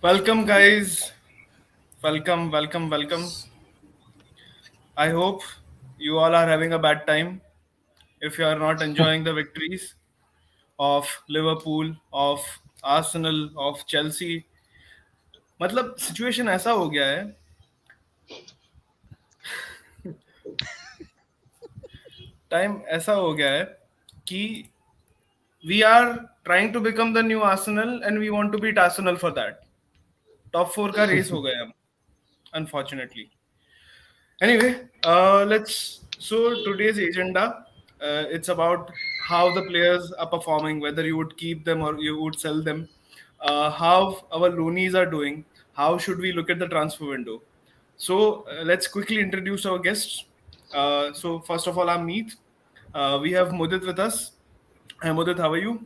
Welcome, guys. Welcome. I hope you all are having a bad time. If you are not enjoying the victories of Liverpool, of Arsenal, of Chelsea, मतलब situation ऐसा हो गया है time ऐसा हो गया है कि we are trying to become the new Arsenal and we want to beat Arsenal for that. Top 4 का रेस हो गया हम unfortunately. Anyway, let's. So today's agenda, it's about how the players are performing, whether you would keep them or you would sell them, how our loanies are doing, how should we look at the transfer window. So let's quickly introduce our guests. So first of all, I'm Meet. We have Mudit with us. Hi Mudit, how are you?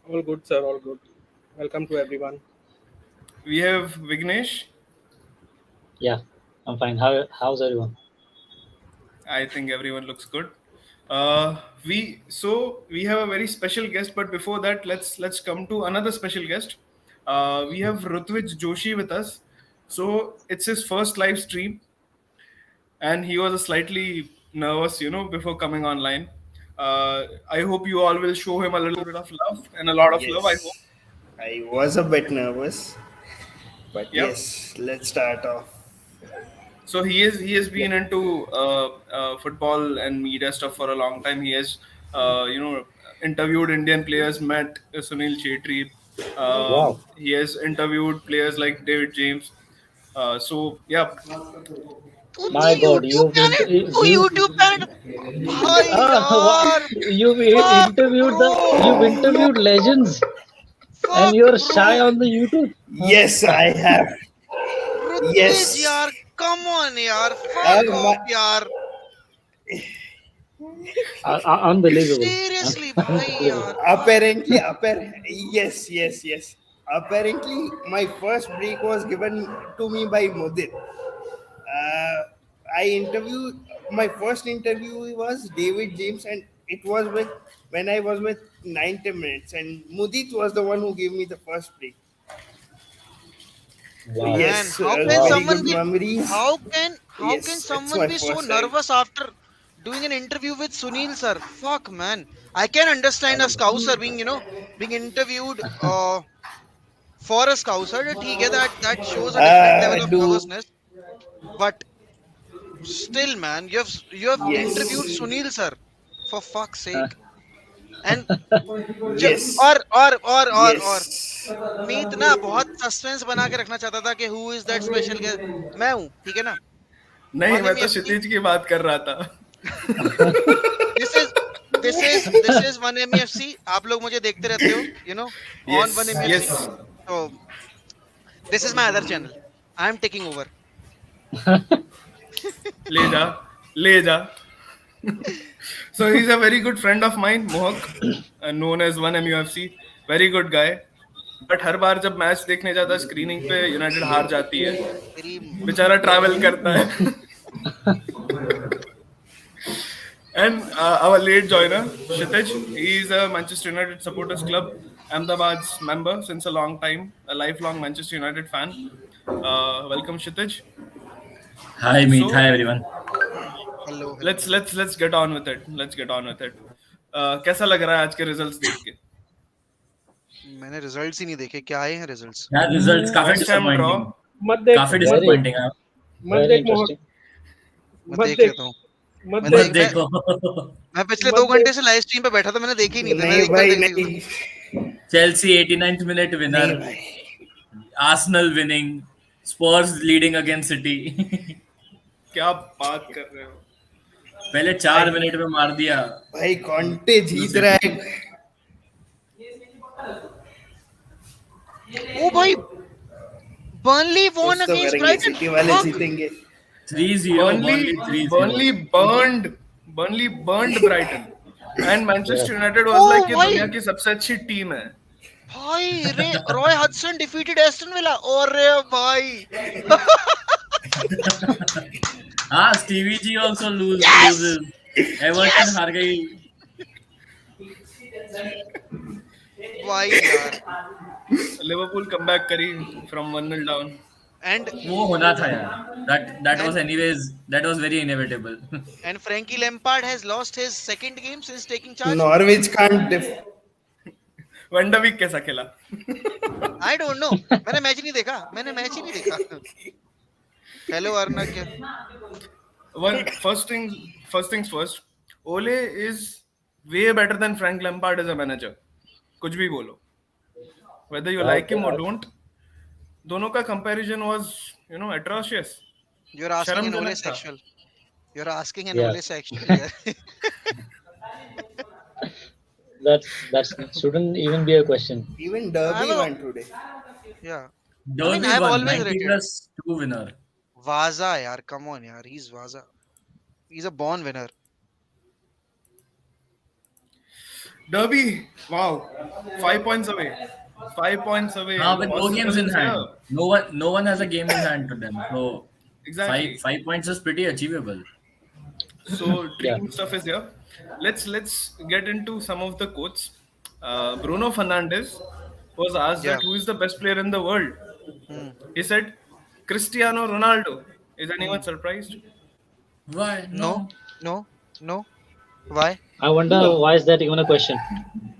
All good, sir. All good. Welcome to everyone. We have Vignesh. Yeah, I'm fine. How's everyone? I think everyone looks good. We have a very special guest, but before that, let's come to another special guest. We have Rutvij Joshi with us. So it's his first live stream, and he was slightly nervous, before coming online. I hope you all will show him a little bit of love and a lot of love. I hope. Yes, I was a bit nervous, but Yep. yes, let's start off. So he has been into football and media stuff for a long time. He has interviewed Indian players, met Sunil Chetri. Wow. He has interviewed players like David James. So yeah, My उसकी God, YouTube channel वो YouTube channel भाई यार fuck you've bro interviewed legends and fuck you're bro shy on the YouTube. Yes, I have. Ritviz Yes, यार come on यार fuck my, off यार Unbelievable. seriously भाई Unbelievable. यार yes. Apparently, my first break was given to me by Mudit. I interviewed my first interview was David James, and it was with when I was with 90 minutes, and Mudit was the one who gave me the first break. So Wow. man yes, how can very Wow. someone good be memories. how can Yes, it's someone my be so first time. nervous after doing an interview with Sunil sir fuck man I can understand a scouser being being interviewed for a scouser ठीक है that shows a different level of Do nervousness but still man you have interviewed yes, Sunil sir for fuck's sake and yes, और yes. मीत ना बहुत suspense बना के रखना चाहता था कि who is that special guest मैं हूँ ठीक है ना नहीं, वन मैं एम तो एफ सी क्षितिज की बात कर रहा था. This is this is one M F C आप लोग मुझे देखते रहते हो on one Yes, M F C yes. तो this is my other channel I am taking over ले जा, ले जा. So he's a very good friend of mine, Mohak, known as 1MUFC. Very good guy. But हर बार जब match देखने जाता है स्क्रीनिंग पे यूनाइटेड हार जाती है. तेरी बेचारा ट्रैवल करता है. And our late joiner, Kshitij, he is a Manchester United Supporters Club, Ahmedabad's member since a long time, a lifelong Manchester United fan. Welcome, Kshitij. Hi, Meet. Hi, So everyone. Hello let's get on with it. Let's get on with it. कैसा लग रहा है आज के results देख के? मैंने results ही नहीं देखे क्या आए हैं रिजल्ट्स Yeah, results काफी वेस्ट हैम ड्रॉ. disappointing. मत देख काफी Very, disappointing है. मत very देख मोहक interesting. मैं मत देख देख लेता हूँ मत मैं देख मत देख मैं देखो. मैं पिछले मत 2 घंटे देख से लाइव स्ट्रीम पे बैठा था मैंने देखे ही नहीं थे मैं नहीं एक बार भाई देख नहीं Chelsea 89th minute winner. नहीं भाई Arsenal winning. Spurs leading against City. क्या बात कर रहे हो? पहले 4 मिनट में मार दिया. भाई कॉन्टे जीत रहा है. ओ भाई बर्नली कुछ वॉन तो अगेंस्ट करेंगे, ब्राइटन सिटी वाले फक जीतेंगे. 3-0. Burnley 3-0. Burnley burned Brighton. And Manchester United was Oh, like ये why? दुनिया की सबसे अच्छी टीम है. भाई रे Roy Hudson defeated Aston villa और भाई हाँ, Stevie G also Yes! loses. Everton हार गई. Why यार? लिवरपूल कमबैक करी from 1-0 down. And वो होना था यार. That was and anyways, that was very inevitable. and Frankie Lampard has lost his second game since taking charge. Norwich can't Van de Beek कैसा खेला? I don't know. मैंने match नहीं देखा. मैंने मैच ही नहीं देखा. Hello Arnag. First things first. Ole is way better than Frank Lampard as a manager. कुछ भी बोलो. Whether you like him or don't, दोनों का comparison was, atrocious. You're asking an Ole शर्मजनक था. sexual. You're asking an Yeah. Ole sexual. Yeah. That shouldn't even be a question. even Derby Hello. won today. Yeah. Derby I've won always 90 rated. plus 2 winner. Vaza, yaar. Come on, yaar. He's Vaza. He's a born winner. Derby, wow, 5 points away. 5 points away. Now with no Possible games in is hand, here. no one has a game in hand to them. So Exactly. 5 points is pretty achievable. So dream stuff is here. Let's get into some of the quotes. Bruno Fernandes was asked Yeah. that who is the best player in the world. Hmm. He said Cristiano Ronaldo. Is anyone surprised? Why? No. No. No. Why? I wonder why is that even a question?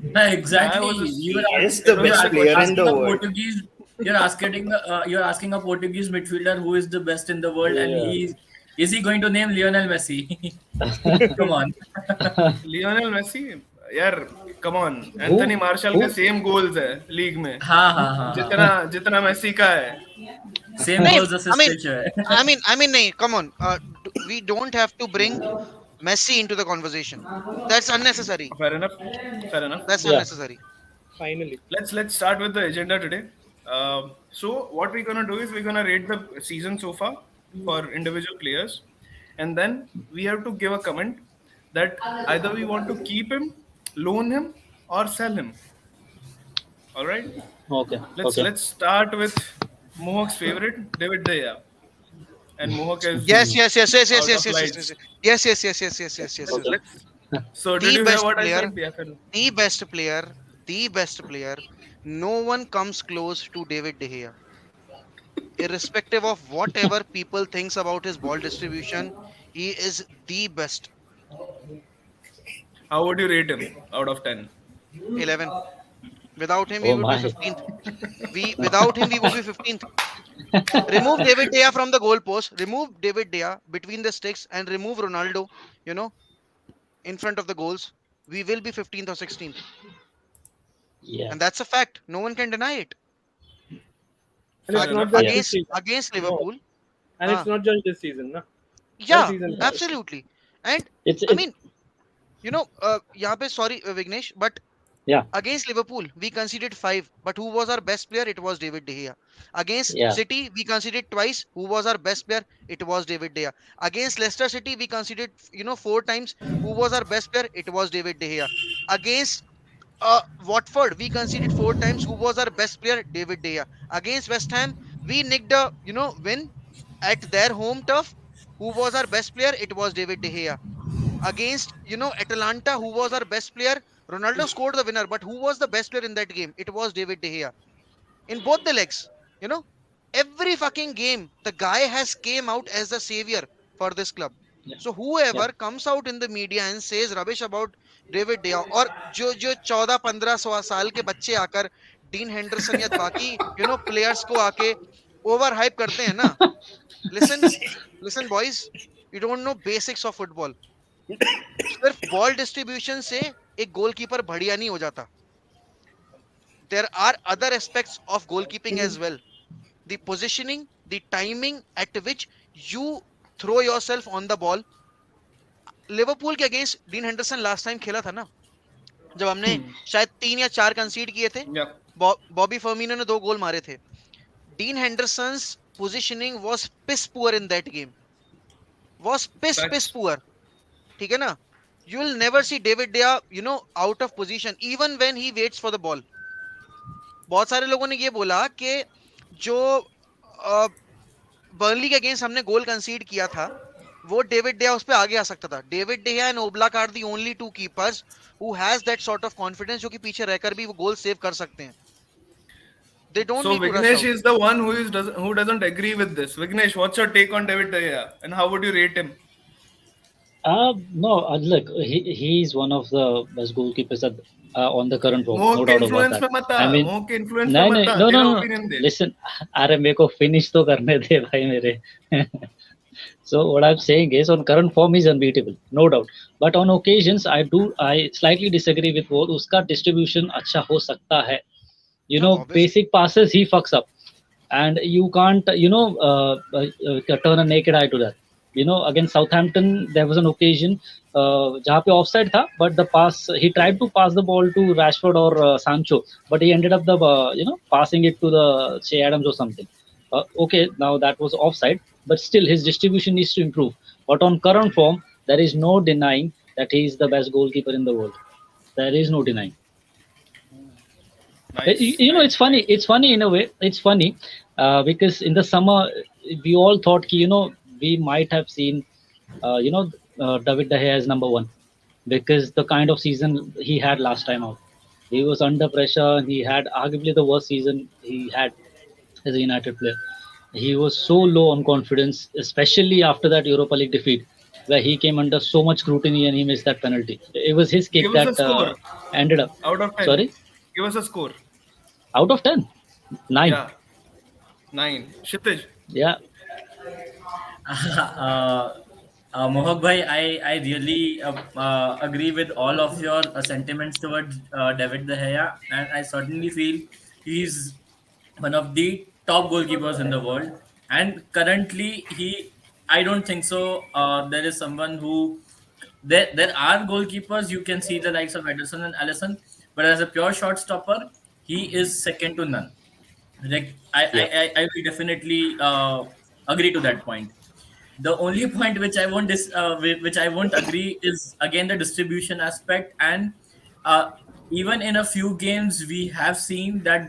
No, exactly. I was You were He is asking, the you were best player in asking the a world. Portuguese. You're asking a Portuguese midfielder who is the best in the world, and Yeah. is he going to name Lionel Messi? Come on. Lionel Messi. यार come on. Anthony Martial Who? का same goals है league में. हाँ. जितना Messi का है. Same Nahin, goals assist ratio है. I mean, nahin, come on. We don't have to bring Messi into the conversation. That's unnecessary. Fair enough. That's Yeah. unnecessary. Finally. Let's start with the agenda today. So what we're gonna do is we're gonna rate the season so far for individual players, and then we have to give a comment that either we want to keep him, loan him, or sell him. All right. Okay. Let's start with Mohawk's favorite, David De Gea. And Mohawk is Yes. out of Yes. Okay. So The did you hear best what player. I said? Yeah, sir. The best player. No one comes close to David De Gea. Irrespective of whatever people thinks about his ball distribution, he is the best. How would you rate him out of 10? 11. Without him, we Oh would my. be 15th. Without him, we would be 15th. Remove David De Gea from the goalpost. Remove David De Gea between the sticks and remove Ronaldo, in front of the goals. We will be 15th or 16th. Yeah. And that's a fact. No one can deny it. And it's Fair not enough. just Yeah. this season. Against Liverpool. And it's not just this season, na? Yeah, season. absolutely. And It's I mean, यहाँ पे sorry Vignesh, but Yeah. against Liverpool we conceded 5. But who was our best player? It was David De Gea. Against Yeah. City we conceded twice. Who was our best player? It was David De Gea. Against Leicester City we conceded 4 times. Who was our best player? It was David De Gea. Against Watford we conceded 4 times. Who was our best player? David De Gea. Against West Ham we nicked a win at their home turf. Who was our best player? It was David De Gea. Against Atalanta, who was our best player? Ronaldo scored the winner, but who was the best player in that game? It was David De Gea. In both the legs, every fucking game, the guy has came out as the savior for this club. Yeah. So whoever Yeah. comes out in the media and says rubbish about David De Gea, और जो 14-15 साल के बच्चे आकर dean Henderson या बाकी players को आके ओवर हाइप करते हैं ना, listen boys, you don't know basics of football. सिर्फ बॉल डिस्ट्रीब्यूशन से एक गोलकीपर बढ़िया नहीं हो जाता. There are other aspects of goalkeeping as well. The positioning, the timing at which you throw yourself on the ball. Liverpool के against Dean Henderson last time खेला था ना, जब हमने शायद 3 या 4 कंसीड किए थे. Yeah. बॉबी फर्मिनो ने 2 गोल मारे थे. Dean Henderson's positioning was piss poor in that game. Was piss poor. ठीक है ना? You will never see David De Gea, out of position even when he waits for the ball. बहुत सारे लोगों ने ये बोला कि जो बर्नली के अगेंस्ट हमने गोल कंसीड किया था, वो डेविड डेया उस पे आगे आ सकता था. David de Gea and Oblak are the only two keepers who has that sort of confidence जो कि पीछे रहकर भी वो गोल सेव कर सकते हैं. They don't So need to rush Vignesh out. is the one who doesn't agree with this. Vignesh, what's your take on David De Gea and how would you rate him? No, look, he's one of the best goalkeepers on the current form, मोह no के doubt about influence that. में मत आ, I mean, मोह के influence में नहीं मत नहीं, आ, no no तेरा no, opinion दे. listen, अरे मेरे को finish तो करने दे भाई मेरे. So what I'm saying is, on current form, he's unbeatable, no doubt. But on occasions, I slightly disagree with वो. उसका distribution अच्छा हो सकता है. You No, know, obviously. basic passes he fucks up, and you can't, turn a naked eye to that. You know, against Southampton, there was an occasion जहाँ पे offside था, but the pass, he tried to pass the ball to Rashford or Sancho, but he ended up passing it to the Che Adams or something. Okay, now that was offside, but still his distribution needs to improve. But on current form, there is no denying that he is the best goalkeeper in the world. There is no denying. Nice. It's funny. It's funny in a way. It's funny because in the summer we all thought we might have seen David De Gea as number one, because the kind of season he had last time out. He was under pressure. He had arguably the worst season he had as a United player. He was so low on confidence, especially after that Europa League defeat, where he came under so much scrutiny and he missed that penalty. It was his kick Give us a that score ended up. out of 10. Sorry, Give us a score. out of 10, 9. Yeah. 9. Kshitij. Yeah. Mohak bhai, I really agree with all of your sentiments towards David De Gea, and I certainly feel he's one of the top goalkeepers in the world. And currently, I don't think so. There is someone who there are goalkeepers you can see the likes of Ederson and Alisson, but as a pure shot stopper, he is second to none. Like Yeah. I will definitely agree to that point. The only point which I won't which I won't agree is again the distribution aspect, and uh, even in a few games we have seen that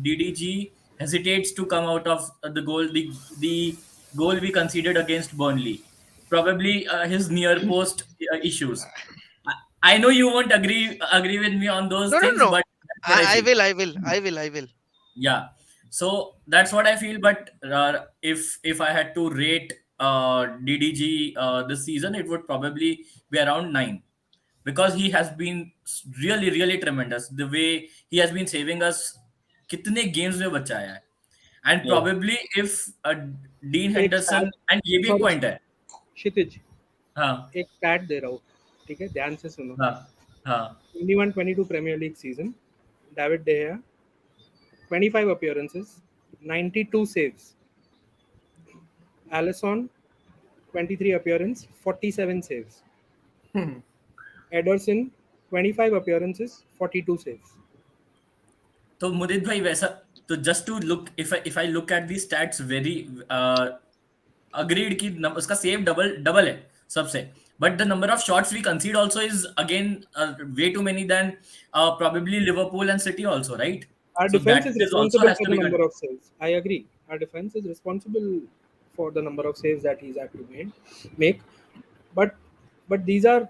DDG hesitates to come out of the goal we conceded against Burnley. Probably his near post issues. I know you won't agree with me on those No, no, things, no. but that's what I I feel. will, I will, I will, I will. Yeah, so that's what I feel. But if I had to rate DDG this season, it would probably be around 9, because he has been really tremendous. The way he has been saving us, कितने games में बचाया है. And Yeah. probably if Dean एक Henderson, and ये भी एक sorry point है. क्षितिज, हाँ एक स्टैट दे रहा हूँ, ठीक है, ध्यान से सुनो. हाँ हाँ 21-22 Premier League season, David De Gea, 25 appearances, 92 saves. Alisson, 23 appearance, 47 saves. Ederson, 25 appearances, 42 saves. तो मुदित भाई वैसा, तो just to look, if I look at the stats very agreed की उसका सेव डबल है सबसे, but the number of shots we concede also is again way too many then probably Liverpool and City also, right? Our So defense that is is also responsible has for to the be number of saves. I agree. Our defense is responsible for the number of saves that he's had to make. But these are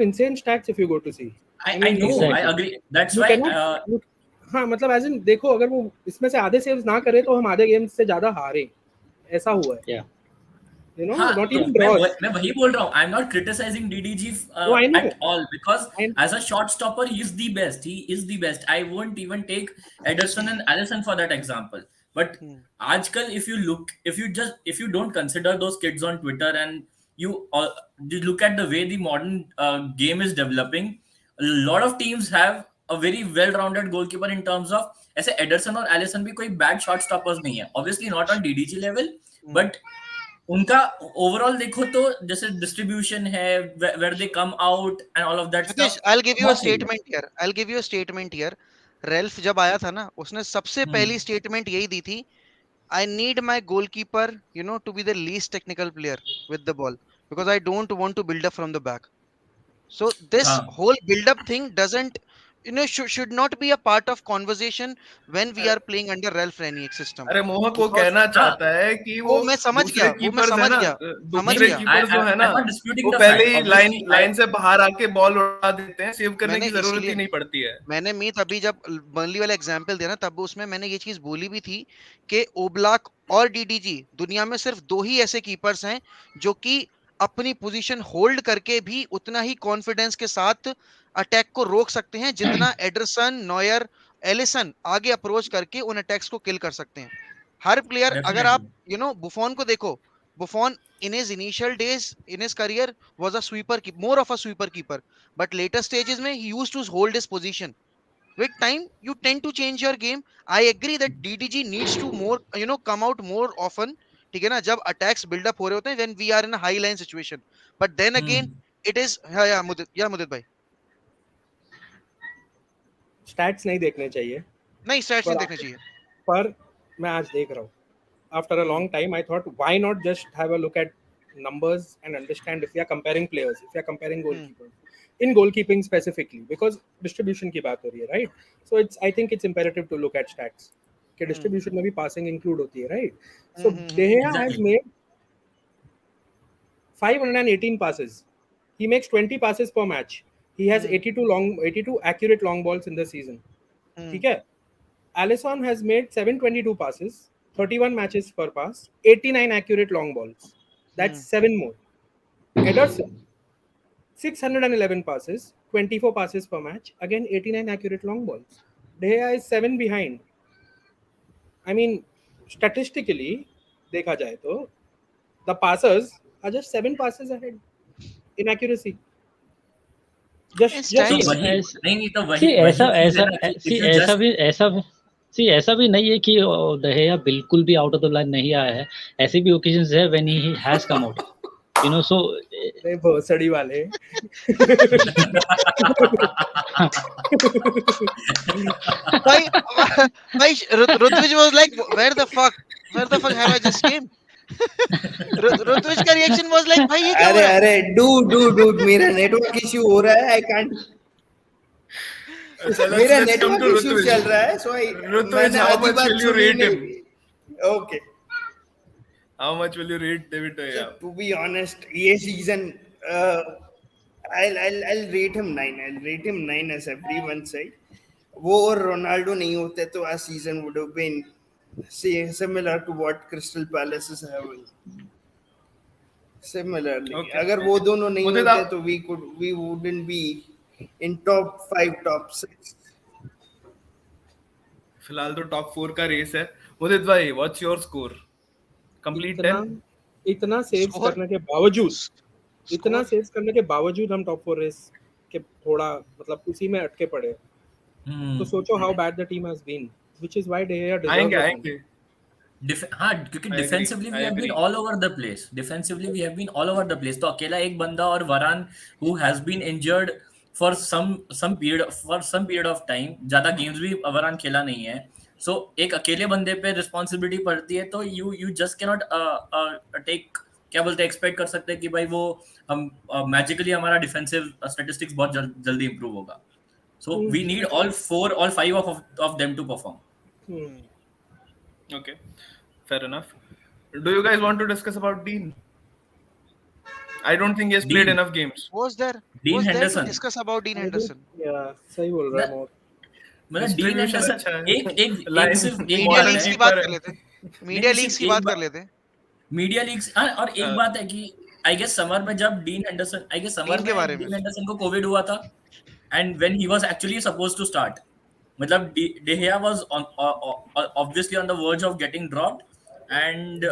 insane stats if you go to see. I mean, know, I Exactly. agree, that's you why cannot. हाँ, मतलब as in देखो, अगर वो इसमें से आधे saves ना करे तो हम आधे गेम्स से ज्यादा हारे, ऐसा हुआ है. Yeah. You know, हाँ, not तो even draws. मैं वही बोल रहा हूँ. I'm not criticizing DDG No, I know. at all, because I- as a shot stopper, he is the best. He is the best. I won't even take Ederson and Alisson for that example. But आजकल, if you don't consider those kids on Twitter, and you look at the way the modern game is developing, a lot of teams have a very well-rounded goalkeeper in terms of, ऐसे Ederson और Alisson भी कोई bad shot stoppers नहीं है. Obviously not on DDG level, but उनका overall देखो तो जैसे डिस्ट्रीब्यूशन है, where they come out and all of that Nitish, stuff. I'll give you a बहुत सही है. statement here. I'll give you a statement here. Ralph जब आया था ना, उसने सबसे पहली स्टेटमेंट यही दी थी, I need my goalkeeper, to be the least technical player with the ball, because I don't want to build up from the back. So this हाँ whole build up thing doesn't should not be a part of conversation when we are playing under Ralph Rangnick system. अरे मोहक वो Because कहना हाँ, चाहता है कि वो मैं समझ दूसरे गया, वो मैं कीपर्स है समझ ना, गया, समझ नहीं दूसरे नहीं, गया। कीपर्स जो है ना, I'm not disputing वो the पहले fact. ही Obviously, लाइन से बाहर आके बॉल उड़ा देते हैं, सेव करने मैंने की जरूरत ही इसीलिए नहीं पड़ती है. मैंने मीत अभी जब बर्नली वाला एग्जांपल दिया ना, तब उसमें मैंने ये चीज बोली भी थी कि ओब्लाक और डीडीजी दुनिया में सिर्फ दो ही ऐसे कीपर्स हैं जो कि अपनी पोजीशन होल्ड करके भी उतना ही कॉन्फिडेंस के साथ अटैक को रोक सकते हैं जितना एडरसन, नॉयर, एलिसन आगे अप्रोच करके उन अटैक्स को किल कर सकते हैं. हर प्लेयर, अगर आप definitely. बुफॉन को देखो, बुफॉन in his initial days in his career was a sweeper, more of a sweeper keeper, but later stages mein he used to hold his position. With time you tend to change your game. I agree that DDG needs to more come out more often, ठीक है ना, जब attacks buildup हो रहे होते हैं, when we are in a high line situation. But then again Hmm. it is, yeah, मुदित भाई. Stats नहीं देखने चाहिए, नहीं, स्टैट्स नहीं पर देखने चाहिए. पर मैं आज देख रहा हूँ. After a long time, I thought, why not just have a look at numbers and understand if we are comparing players, if we are comparing goalkeepers, in goalkeeping specifically, because distribution की बात हो रही है, right? So I think it's imperative to look at stats. कि distribution में भी passing include होती है, right? So De Gea has Exactly. made 518 passes. He makes 20 passes per match. He has 82 accurate long balls in the season. ठीक है? Alisson has made 722 passes, 31 matches per pass, 89 accurate long balls. That's 7 more. Ederson, 611 passes, 24 passes per match, again 89 accurate long balls. De Gea is 7 behind. I mean, statistically, देखा जाए तो, the passers are just 7 passes ahead in accuracy. Just तो Stats, वही ऐस- नहीं नहीं, तो सी वही ऐसा वही चीज ऐसा है ना कि सी if you ऐसा just भी ऐसा भी सी ऐसा भी नहीं है कि दहेया बिल्कुल भी आउट ऑफ द लाइन नहीं आया है. ऐसे भी ओकेजन्स है when he has come out, you know. So नहीं भोसड़ी वाले. भाई भाई Rutvij was like, where the fuck have I just came? Rutvij का रिएक्शन was like, भाई ये क्या हो अरे रहा है? अरे डूड मेरा नेटवर्क इश्यू हो रहा है. I can't. So मेरा let's come to network issue Rutvij. चल रहा है. सो Rutvij, मैंने how आधी much बात will you सुनी rate him? नहीं. Okay. How much will you rate David De Gea? To be honest, ये season, I'll rate him 9. I'll rate him 9 as everyone said. वो और रोनाल्डो नहीं होते तो our season would have been similar to what Crystal Palace is having. Similarly, Okay. अगर वो दोनों नहीं मुझे होते तो- तो we wouldn't be in top 5, top 6. फिलहाल तो टॉप 4 का रेस है. मुदित भाई, व्हाट्स योर स्कोर? कंप्लीट 10? इतना सेव्स Score? करने के बावजूद, इतना Score? सेव्स करने के बावजूद हम टॉप 4 रेस के थोड़ा मतलब उसी में अटके पड़े. तो सोचो how bad the team has been, which is why De Gea deserves आएंगे the आएंगे. हाँ, क्योंकि I agree, defensively we I have been agree. All over the place. Defensively we have been all over the place. तो अकेला एक बंदा और Varane who has been injured for some period of time, ज्यादा games भी Varane खेला नहीं है. सो एक अकेले बंदे पे रिस्पॉन्सिबिलिटी पड़ती है, तो you just can not take, क्या बोलते हैं, एक्सपेक्ट कर सकते हैं कि भाई वो हम मैजिकली हमारा डिफेंसिव स्टैटिस्टिक्स बहुत जल्दी इंप्रूव होगा. So we need all five of them to perform. Okay, fair enough. Do you guys want to discuss about Dean? I don't think he has played Dean. enough games. Was there Dean to Henderson. discuss about Dean Henderson? या सही बोल रहा है मोर. मतलब dean Distribution Anderson अच्छा है. एक Line सिर्फ एक मीडिया बात लीग्स है. की बात keeper कर है. लेते हैं. मीडिया नहीं, लीग्स सिर्फ की एक बात कर बात- लेते हैं. Media leagues. और एक बात है कि आई गेस समर में जब डीन Dean के बारे में. हेंडरसन को कोविड हुआ था, and when he was actually supposed to start, मतलब De Gea was obviously on the verge of getting dropped. And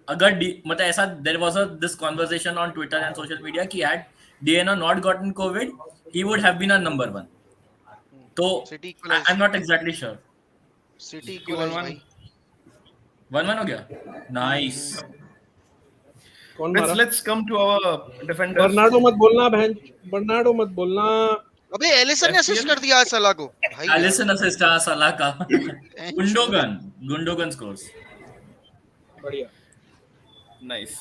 अगर मतलब ऐसा there was this conversation on Twitter and social media कि had Diana not gotten COVID, he would have been a number 1. तो City I equalized. Am not exactly sure. City equalized 1-1. भाई. 1-1 हो गया. Nice. कौन मारा? Let's come to our defenders. Bernardo मत बोलना बहन, बर्नार्डो मत बोलना. अबे एलिसन ने असिस्ट कर दिया आज सलाह को भाई यार. एलिसन असिस्ट सलाह का. Gundogan scores. बढ़िया. Nice.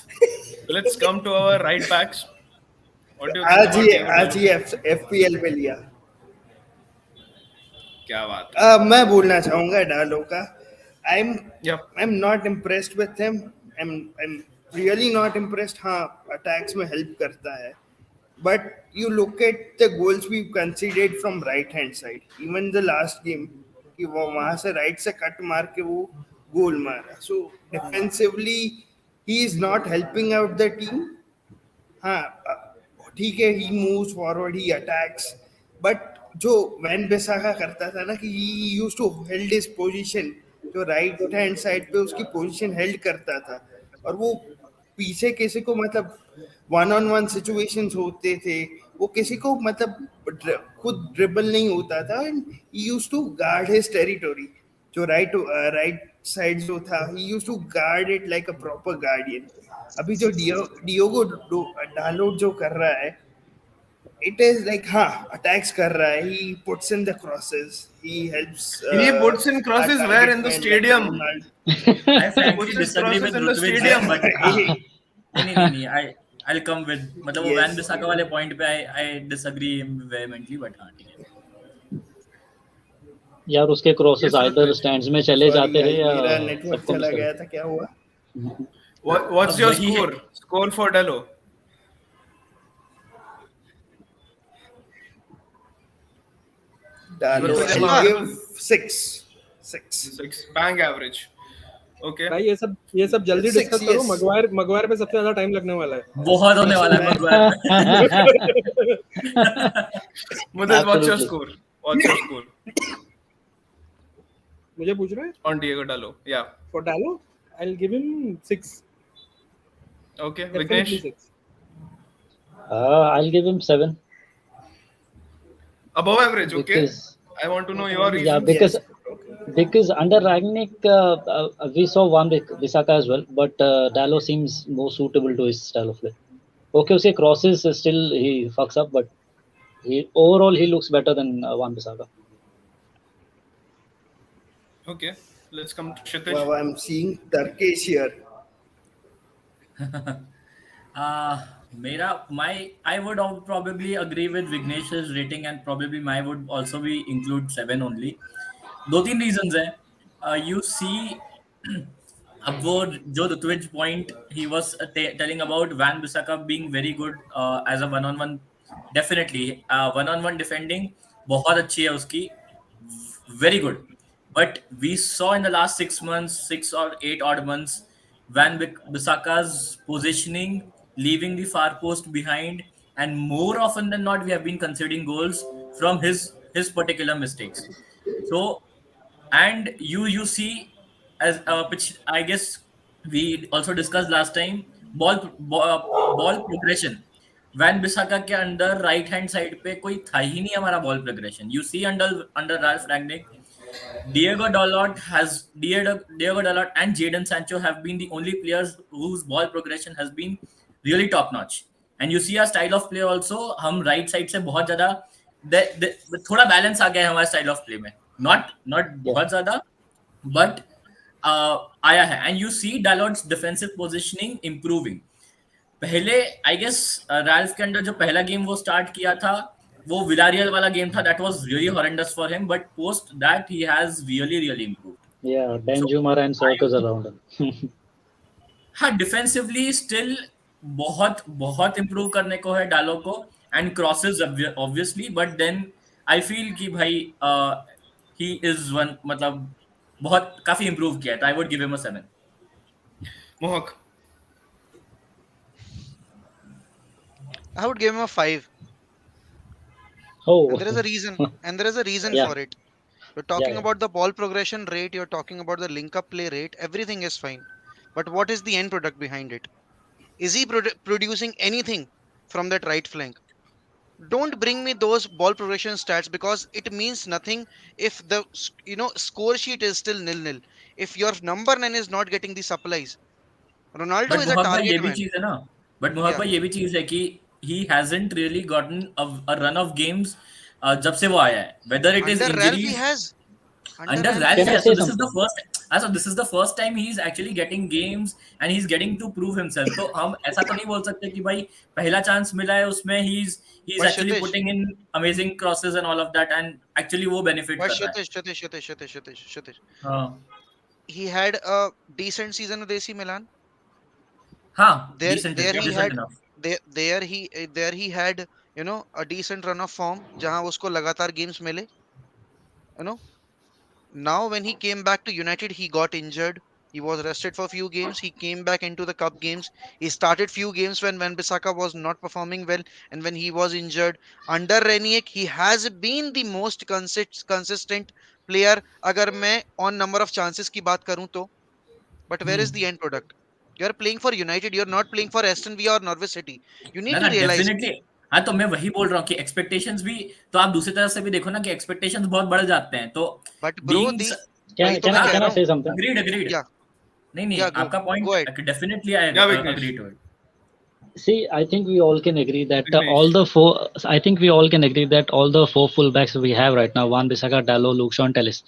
Let's come to our right backs. What do you think about David आज Lindelof? ही FPL पे लिया. क्या बात है. मैं बोलना चाहूंगा डालो का. I'm Yep. I'm not impressed with him. I'm really not impressed. हाँ, attacks में help करता है. But you look at the goals we conceded from right hand side. Even the last game, कि वो वहाँ से right से cut मार के वो goal मारा. So defensively, he is not helping out the team. हाँ, ठीक है, he moves forward, he attacks, but जो वैन बिसाका करता था ना कि he used to hold his position, जो राइट हैंड साइड पे उसकी पोजीशन हेल्ड करता था, और वो पीछे किसी को मतलब वन ऑन वन सिचुएशंस होते थे, वो किसी को मतलब खुद ड्रिबल नहीं होता था, and he used to guard his territory. जो राइट साइड जो था, he used to guard it like a proper guardian. अभी जो डियोगो डालोट जो कर रहा है, it is like हाँ, attacks कर रहा है, he puts in the crosses, he helps. He puts in crosses where in the stadium? I frankly Puts his disagree crosses with in the Rutvik stadium. there, but नहीं, I'll come with, मतलब वो Yes. Van बिसाका वाले point पे I disagree vehemently, but हाँ ठीक है. यार उसके क्रॉसेस Yes, आइदर स्टैंड्स में चले जाते रहे या मेरा नेटवर्क सबको चला मिस कर गया था, क्या हुआ? What's अब your वही है. score for Dalo? डालो, Yes. I'll give 6. 6 bang average. Okay. भाई ये सब जल्दी Six, डिस्कस करो. yes. मगवायर पे सबसे ज्यादा टाइम लगने वाला है. बहुत होने वाला है Maguire पे. Mudit, what's your Absolutely. score? What's your score मुझे पूछ रहे हैं on Diego Dalo? Yeah. for Dallo, I'll give him 6. Okay. Definitely Vignesh, 6. I'll give him 7 above average. Okay. because I want to know your reasons. yeah, because under Ragnick we saw Wan Bissaka as well, but Dallo seems more suitable to his style of play. Okay, उसके crosses still he fucks up, but overall he looks better than Wan Bissaka. Okay. Let's come to Kshitij. Wow, I'm seeing Turkish here. I would probably agree with Vignesh's rating, and probably my would also be include 7 only. 2-3 reasons है. You see, अब वो जो Ritwik's point he was telling about Van Bissaka being very good as a one-on-one, definitely one-on-one defending बहुत अच्छी है उसकी, very good. But we saw in the last 6 months, 6 or 8 odd months, Van Bissaka's positioning, leaving the far post behind, and more often than not, we have been conceding goals from his particular mistakes. So, and you see, as which I guess we also discussed last time, ball progression. Wan Bissaka के अंदर right hand side पे कोई था ही नहीं हमारा ball progression. You see under Ralf Rangnick, Diego Dalot and Jadon Sancho have been the only players whose ball progression has been really top notch. And you see our style of play also, हम right side से बहुत ज्यादा थोड़ा balance आ गया है हमारे style of play में, not बहुत ज्यादा, but आया है. And you see Dalot's defensive positioning improving. पहले आई गेस रैल्फ के अंडर जो पहला गेम वो स्टार्ट किया था, वो विलारियल वाला गेम था, that was really horrendous for him, but post that he has really improved. Yeah, Danjuma ran circles around him. हाँ, डिफेंसिवली स्टिल बहुत इम्प्रूव करने को है डालो को, and crosses obviously, but then I feel कि भाई he is one, मतलब बहुत काफी इम्प्रूव किया है, तो आई would give him a 7. Mohak. I would give him a 5. Oh, And there is a reason. And there is a reason Yeah. for it. You're talking yeah. about the ball progression rate, you're talking about the link up play rate, everything is fine. But what is the end product behind it? Is he producing anything from that right flank? Don't bring me those ball progression stats, because it means nothing if the score sheet is still 0-0. If your number 9 is not getting the supplies. Ronaldo but is a मोहक भाई ये target भी man. चीज है ना, but मोहक Yeah. भाई ये भी चीज है कि he hasn't really gotten a run of games जब से वो आया है, whether it is Under Ralph he injuries. has. Under Ralph Ralph, Can I yes. say So this is the something? first. so this is the first time he is actually getting games and he's getting to prove himself. तो हम ऐसा तो नहीं बोल सकते कि भाई पहला चांस मिला है उसमें he's But actually Kshitish, putting in amazing crosses and all of that and actually वो benefit but कर रहा है. Kshitish, हाँ he had a decent season with AC Milan. हाँ There, decent there he decent had, enough. there he had, you know, a decent run of form जहाँ उसको लगातार games मिले, you know. Now when he came back to United, he got injured. He was rested for a few games. He came back into the cup games. He started few games when Wan-Bissaka was not performing well and when he was injured. Under Renick, he has been the most consistent player. अगर मैं on number of chances की बात करूं तो, but where is the end product? You are playing for United. You are not playing for Aston Villa or Norwich City. You ना need ना to realize it. Definitely. हाँ तो मैं वही बोल रहा हूँ कि एक्सपेक्टेशंस भी तो आप दूसरी तरफ से भी देखो ना कि एक्सपेक्टेशंस बहुत बढ़ जाते हैं तो But bro, बीइंग the वही Can तो can मैं I कह can रहा I हूँ. say something? अग्रीड. Yeah, नहीं नहीं yeah, आपका go point ahead. Definitely I Yeah, Vignesh. Agree to it. See, I think we all can agree that Vignesh. I think we all can agree that all the four fullbacks we have right now, Wan-Bissaka, Dalot, Luke Shaw, and Tellis,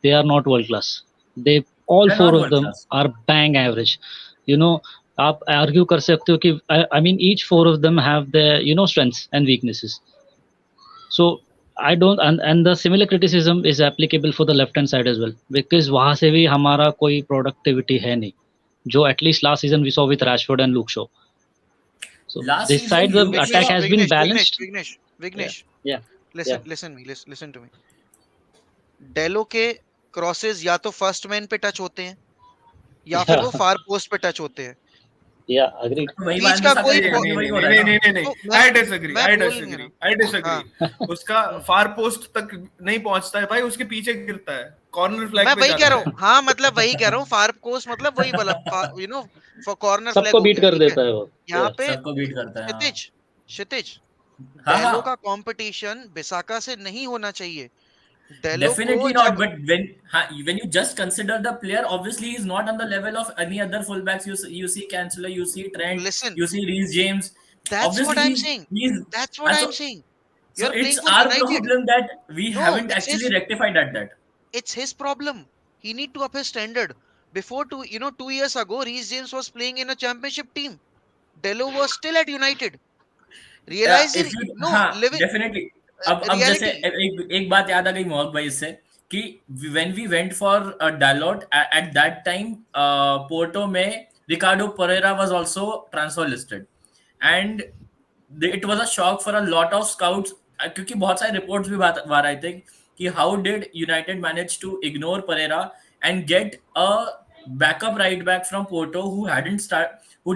they are not world class. They all They're four not of world them class. are bang average. You know, आप argue कर सकते हो कि I mean each four of them have their strengths and weaknesses. So I don't and the similar criticism is applicable for the left hand side as well because वहाँ से भी हमारा कोई productivity है नहीं जो at least last season we saw with Rashford and Luke Shaw. So Last this season side the Luke attack Shaw. has been balanced. Yeah, Vignesh. yeah, yeah. Listen to me. डेलो के crosses या तो first man पे touch होते हैं या फिर वो Yeah, फार post पे टच होते हैं. yeah, agreed. तो वही बीच वन का बिसाका कोई के साथ भी नहीं वही नहीं हो नहीं रहा है नहीं ना. नहीं नहीं तो नहीं आई डिसएग्री मैं आई बोल ही नहीं डिसएग्री रहा. आई डिसएग्री उसका फार पोस्ट तक नहीं पहुंचता है भाई उसके पीछे गिरता है कॉर्नर फ्लैग मैं पे वही कह जाता रहा है. हूँ. हाँ, मतलब वही कह रहा हूँ. फार पोस्ट मतलब वही वाला, you know, for corner flag सबको हो बीट गया. कर ठीक है. देता है वो. यहाँ Yeah, पे सबको बीट करता है. हाँ क्षितिज क्षितिज हाँ डेलो का हाँ. कंपटीशन बिसाका से नहीं होना चाहिए. डेलो को Definitely not. जब But when you just consider the player, obviously he's not on the level of any other fullbacks. You see Cancelo, you see Trent, listen, you see Reece James. that's what Obviously I'm saying. he's That's what I'm so saying. so You're it's playing for our United. problem that we No, haven't actually rectified at that. it's his problem. He need to up his standard. Before 2 years ago, Reece James was playing in a championship team. Delo was still at United. If Realizing, you no, हाँ living definitely. अब जैसे reality. एक बात याद आ गई मोहक भाई इससे कि when we went for Dalot at that time Porto में Ricardo Pereira was also transfer listed and it was a shock for a lot of scouts क्योंकि बहुत सारे reports भी आ रहे थे कि how did United manage to ignore Pereira and get a backup right back from Porto who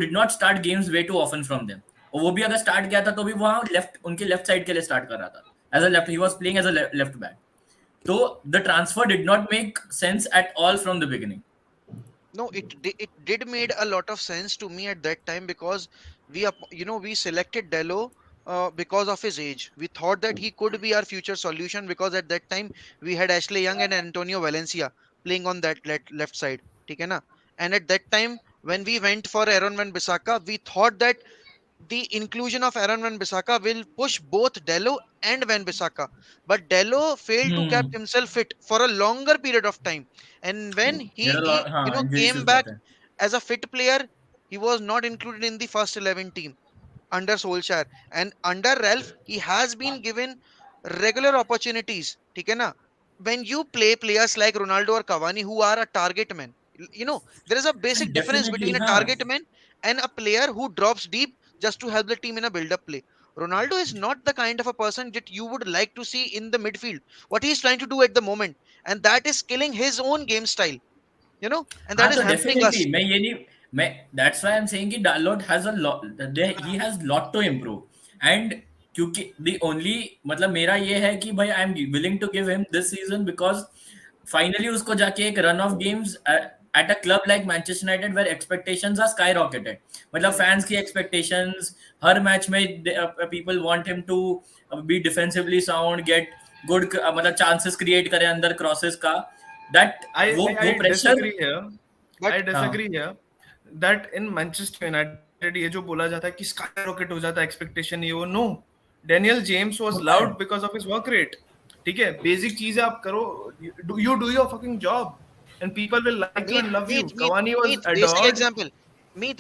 did not start games way too often from them. और वो भी अगर स्टार्ट किया था तो भी वहां उनके लेफ्ट साइड के लिए स्टार्ट कर रहा था as a left he was playing as a left back. तो the transfer did not make sense at all from the beginning. No, it did made a lot of sense to me at that time because we selected Delo because of his age. We thought that he could be our future solution because at that time we had Ashley Young and Antonio Valencia playing on that left side. ठीक है ना? And at that time when we went for Aaron Wan-Bissaka, we thought that the inclusion of Aaron Wan-Bissaka will push both Delo and Wan-Bissaka. But Delo failed to keep himself fit for a longer period of time. And when he हाँ injury came issues back बहुत है. as a fit player, he was not included in the first 11 team under Solskjaer. And under Ralph, he has been given regular opportunities. ठीक है ना? When you play players like Ronaldo or Cavani who are a target man, there is a basic difference definitely between a हाँ. target man and a player who drops deep just to help the team in a build-up play. Ronaldo is not the kind of a person that you would like to see in the midfield. What he's trying to do at the moment, and that is killing his own game style, and that हाँ is तो hampering definitely us. मैं ये नहीं मैं that's why I am saying कि Dalot has a lot he has lot to improve and क्योंकि the only मतलब मेरा ये है कि भाई I am willing to give him this season because finally उसको जाके एक run of games at a club like Manchester United where expectations are sky rocketed. मतलब फैंस की एक्सपेक्टेशंस हर मैच में people want him to be defensively sound get good मतलब chances create करे अंदर क्रॉसेस का दैट वो I pressure. disagree here. But I disagree here that in Manchester United ये जो बोला जाता है कि स्काई रॉकेट हो जाता है एक्सपेक्टेशन ये वो no. Daniel James was lauded because of his work rate. ठीक है बेसिक चीजें आप करो. You do your fucking job and people will like you and love you. Meet, Cavani was basic adored. example.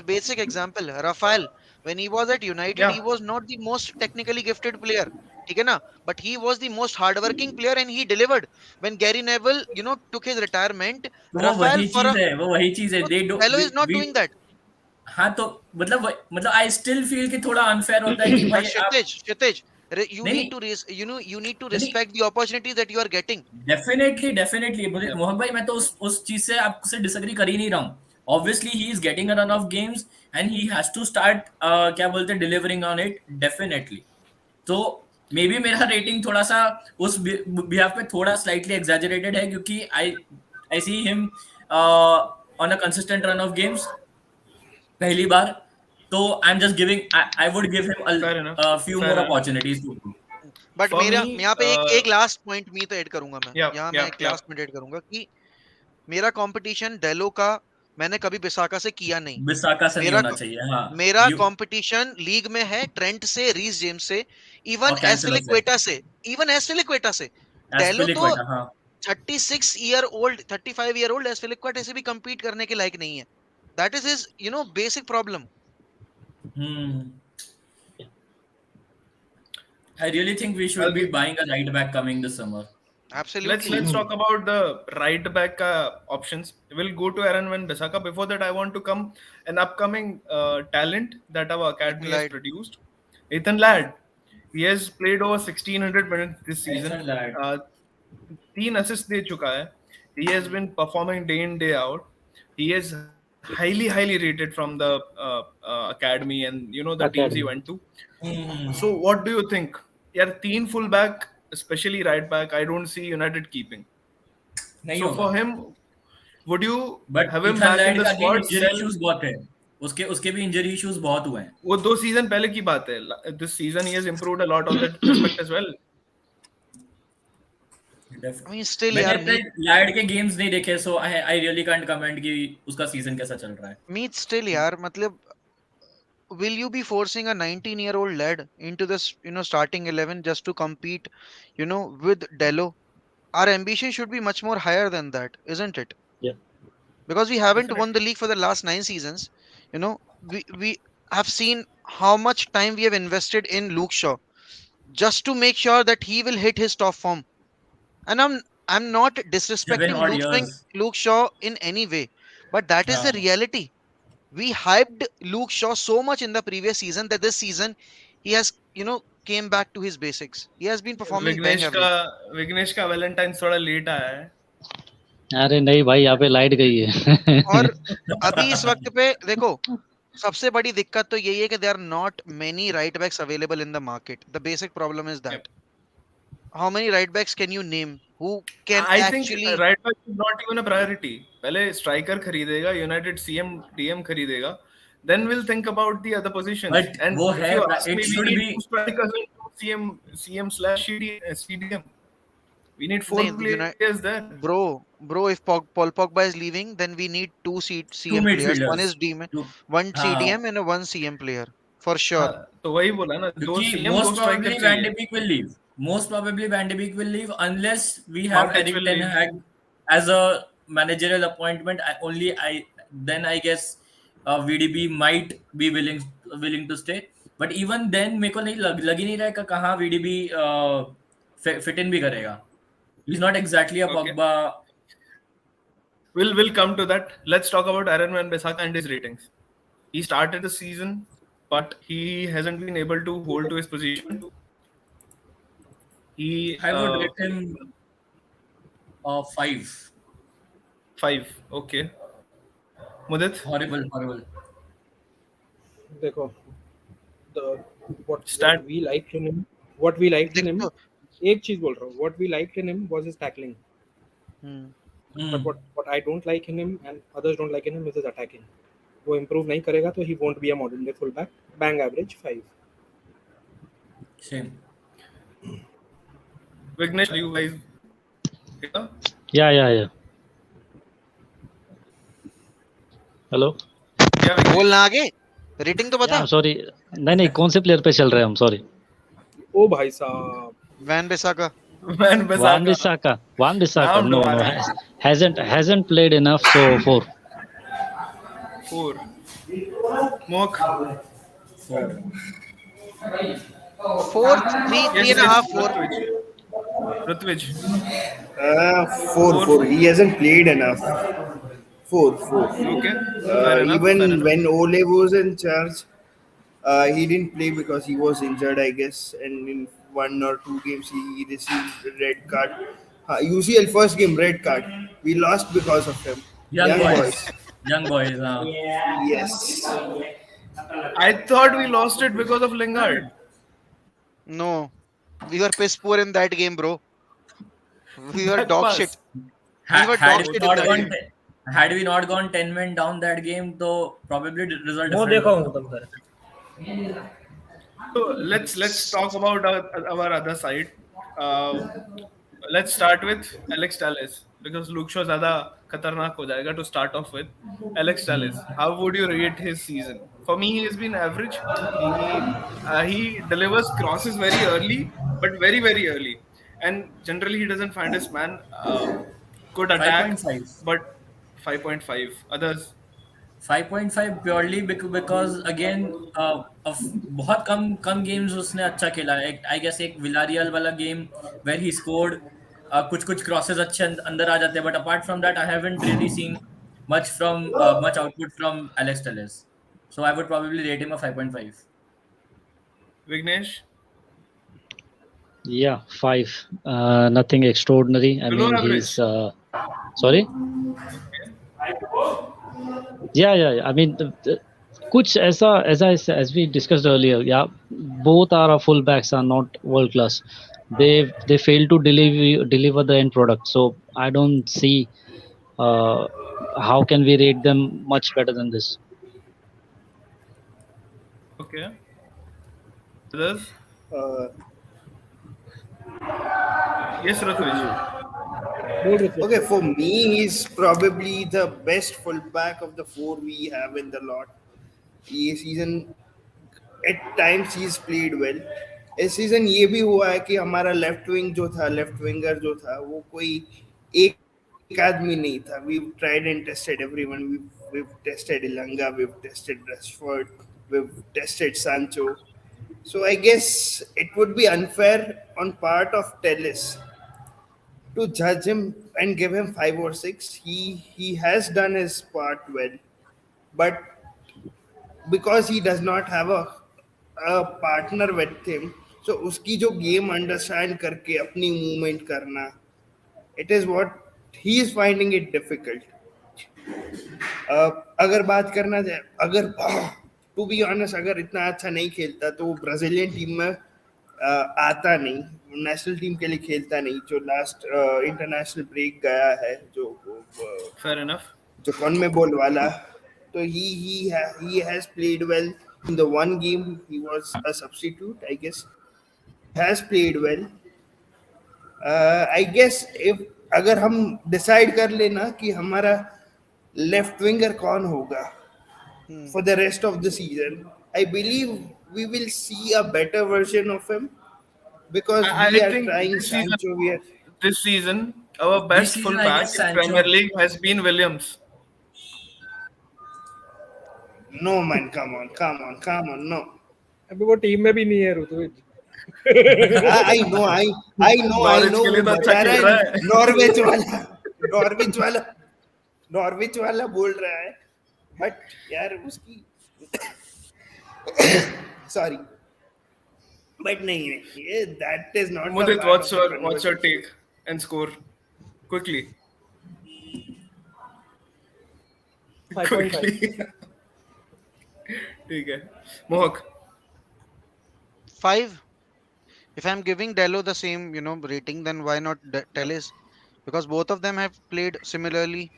Basic example. Rafael, when he was at United, he Yeah, was not the most technically gifted player. ठीक है ना? But he was the most hardworking player and he delivered. When Gary Neville, took his retirement, तो वो Rafael वही चीज है, वो वही चीज है, they do Bello is not we doing that. हाँ तो मतलब आई स्टिल फील कि थोड़ा अनफेयर होता है कि But भाई आप Kshitij, you नहीं need नहीं to you need to नहीं respect the opportunities that you are getting. Definitely yeah. Mohan भाई, मैं तो उस चीज से आपसे डिसएग्री कर ही नहीं रहा हूँ. Obviously he is getting a run of games and he has to start क्या बोलते हैं डिलीवरिंग ऑन इट डेफिनेटली. तो मे बी मेरा रेटिंग थोड़ा सा उस बिहाफ पे थोड़ा स्लाइटली एग्जैजरेटेड है, क्योंकि I see him on a consistent run of games पहली बार. तो I am just giving, I would give him Fair enough. a few Fair more enough. opportunities to improve. But For मेरा me, यहाँ पे एक last point मी तो add करूंगा मैं. yeah, यहाँ मैं yeah, एक yeah. लास्ट पॉइंट ऐड करूंगा कि मेरा कंपटीशन डेलो का मैंने कभी बिसाका से किया नहीं. बिसाका से नहीं मेरा होना चाहिए. हाँ, मेरा यू कंपटीशन लीग में है ट्रेंट से, रीस जेम्स से, इवन और कैंसिलो से, एस्पिलिक्वेटा से, डेलो तो एस्पिलिक्वेटा. हाँ 35 ईयर ओल्ड एस्पिलिक्वेटा से भी compete करने के लायक नहीं है. That is his basic problem. I really think we should I'll be give, buying a right back coming this summer. Absolutely. let's talk about the right back options. We'll go to Aaron Van Bissaka. Before that, I want to come an upcoming talent that our academy has Ladd. produced. Ethan Ladd. He has played over 1600 minutes this season. Ethan Ladd. 3 assists दे चुका है. He has been performing day in day out. He is highly rated from the academy and the teams he Academy. went to. So what do you think? यार 3 full back, especially right back, I don't see United keeping. नहीं So होगा. for him, would you But have him Ethan back in Ladd the का again squad? injury issues बहुत है. उसके भी injury issues बहुत हुए हैं. वो 2 सीजन पहले की बात है. This season he has improved a lot on that aspect as well. I mean, still मैंने यार अपने लैड के गेम्स नहीं देखे, so I really can't comment कि उसका सीजन कैसा चल रहा है. meet still यार मतलब will you be forcing a 19-year-old lad into this starting 11 just to compete with Dello? Our ambition should be much more higher than that, isn't it? Yeah. Because we haven't won Definitely. the league for the last 9 seasons. We have seen how much time we have invested in Luke Shaw just to make sure that he will hit his top form. And I'm not 7 disrespecting odd years. Luke Shaw in any way, but that is the हाँ. reality. We hyped Luke Shaw so much in the previous season that this season he has came back to his basics. He has been performing bang Vighnesh का Valentine थोड़ा late आया है. अरे नहीं भाई, यहाँ पे लाइट गई है. और अभी इस वक्त पे देखो सबसे बड़ी दिक्कत तो यही है कि there are not many right backs available in the market. The basic problem is that how many right backs can you name who can I actually think right back is not even a priority. पहले striker खरीदेगा, United DM खरीदेगा, then we'll think about the other positions. But And वो if है, you ask it me, we should need be 2 strikers and CM/CDM. We need 4 नहीं, players there. bro, if Paul Pogba is leaving, then we need 2 two CM players. One midfielders. is DM, Two. one हाँ, CDM and a 1 CM player for sure. हाँ, तो वही बोला ना, 2 क्योंकि CM, 2 most striker probably Van चाहिए. de Beek will leave. Most probably Van de Beek will leave unless we have Matic Eric will Ten leave. Hag as a managerial appointment. Then I guess VDB might be willing to stay. But even then मेरे को नहीं लग ही नहीं रहा है कि कहाँ VDB fit in भी करेगा. He's not exactly a Okay. Pogba. We'll come to that. Let's talk about Aaron Van Bissaka and his ratings. He started the season, but he hasn't been able to hold to his position. I would rate him 5. 5. Okay. Mudit? Horrible. देखो what Start. we liked in him, देखो, एक चीज बोल रहा हूँ, what we liked in him was his tackling, but what I don't like in him and others don't like in him is his attacking. वो improve नहीं करेगा तो he won't be a modern day fullback. Bang average 5. Same. Vignesh, are you guys here? Yeah. Hello. Yeah, Vignesh. बोलना आगे rating तो बता. Sorry, नहीं कौन से प्लेयर पे चल रहे हैं हम? सॉरी. ओ भाई साहब, Wan Bissaka. Van Bissaka. Wan Bissaka. Now No. dominant. Hasn't played enough, so 4. 4. Mohak. Four. Fourth, three Yes, and a yes. half, four. Rutvij. 4. He hasn't played enough. 4. Okay. Fair enough. Fair Even enough. when Ole was in charge, he didn't play because he was injured, I guess. And in 1 or 2 games, he received a red card. UCL first game, red card. We lost because of him. Young Young boys. boys. Young boys. Yes. I thought we lost it because of Lingard. No, we were piss poor in that game, bro. We were That dog shit. pass. We were Had dog we shit in not that gone, game. had we not gone 10 men down that game, though probably the result वो different. देखो होता. तुम कर So let's talk about our other side. Uh, let's start with Alex Telles because Luke Shaw ज़्यादा खतरनाक हो जाएगा to start off with. Alex Telles, how would you rate his season? For me, he has been average. He delivers crosses very early, but very early, and generally he doesn't find his man. Good attack, 5.5. but 5.5. Others 5.5 purely because again बहुत कम games उसने अच्छा खेला है. I guess एक Villarreal वाला game where he scored, कुछ crosses अच्छे अंदर आ जाते हैं, but apart from that I haven't really seen much output from Alex Telles, so I would probably rate him a 5.5. Vignesh Yeah, 5. Nothing extraordinary. I below mean, average. he's sorry. Yeah. I mean, कुछ ऐसा as we discussed earlier. Yeah, both our fullbacks are not world class. They fail to deliver the end product. So I don't see how can we rate them much better than this. Okay. Others? Uh, Yes, Rathvij. बोल रहे थे okay, for me, he's probably the best fullback of the 4 we have in the lot. ये season at times he played well. इस season ये भी हुआ है कि हमारा लेफ्ट विंगर जो था वो कोई एक आदमी नहीं था. We tried and tested everyone. We tested Elanga, we tested Rashford, we tested Sancho. So I guess it would be unfair on part of Tellis to judge him and give him 5 or 6. He has done his part well, but because he does not have a partner with him, so उसकी जो game understand करके अपनी movement करना, it is what he is finding it difficult. अगर बात करना जाए, अगर टू बी ऑनेस्ट अगर इतना अच्छा नहीं खेलता तो वो ब्राजीलियन टीम में आता नहीं, नेशनल टीम के लिए खेलता नहीं. जो लास्ट इंटरनेशनल ब्रेक गया है, जो Fair enough. जो कौन में बोल वाला, तो he has played well in the one game. He was a substitute, I guess. Has played well. I guess if अगर हम डिसाइड कर लेना कि हमारा लेफ्ट विंगर कौन होगा for the rest of the season, I believe we will see a better version of him because I we are think trying Sancho. We are this season, our This best season, I fullback guess in Sancho. Premier League has been Williams. no man, come on, no. अभी वो team में भी नहीं है ऋतुविज. I know. Norwich के लिए वो तो अच्छा बता खेल रहा रहा है है. नॉर्विच वाला बोल रहा है, बट यार उसकी सॉरी, बट नहीं ये that is not the Mudit, part of the what's your conversation. take and score quickly? 5.5. Quickly. ठीक है. Mohak. 5. If I'm giving Dello the same, rating, then why not Tellis? Because both of them have played similarly.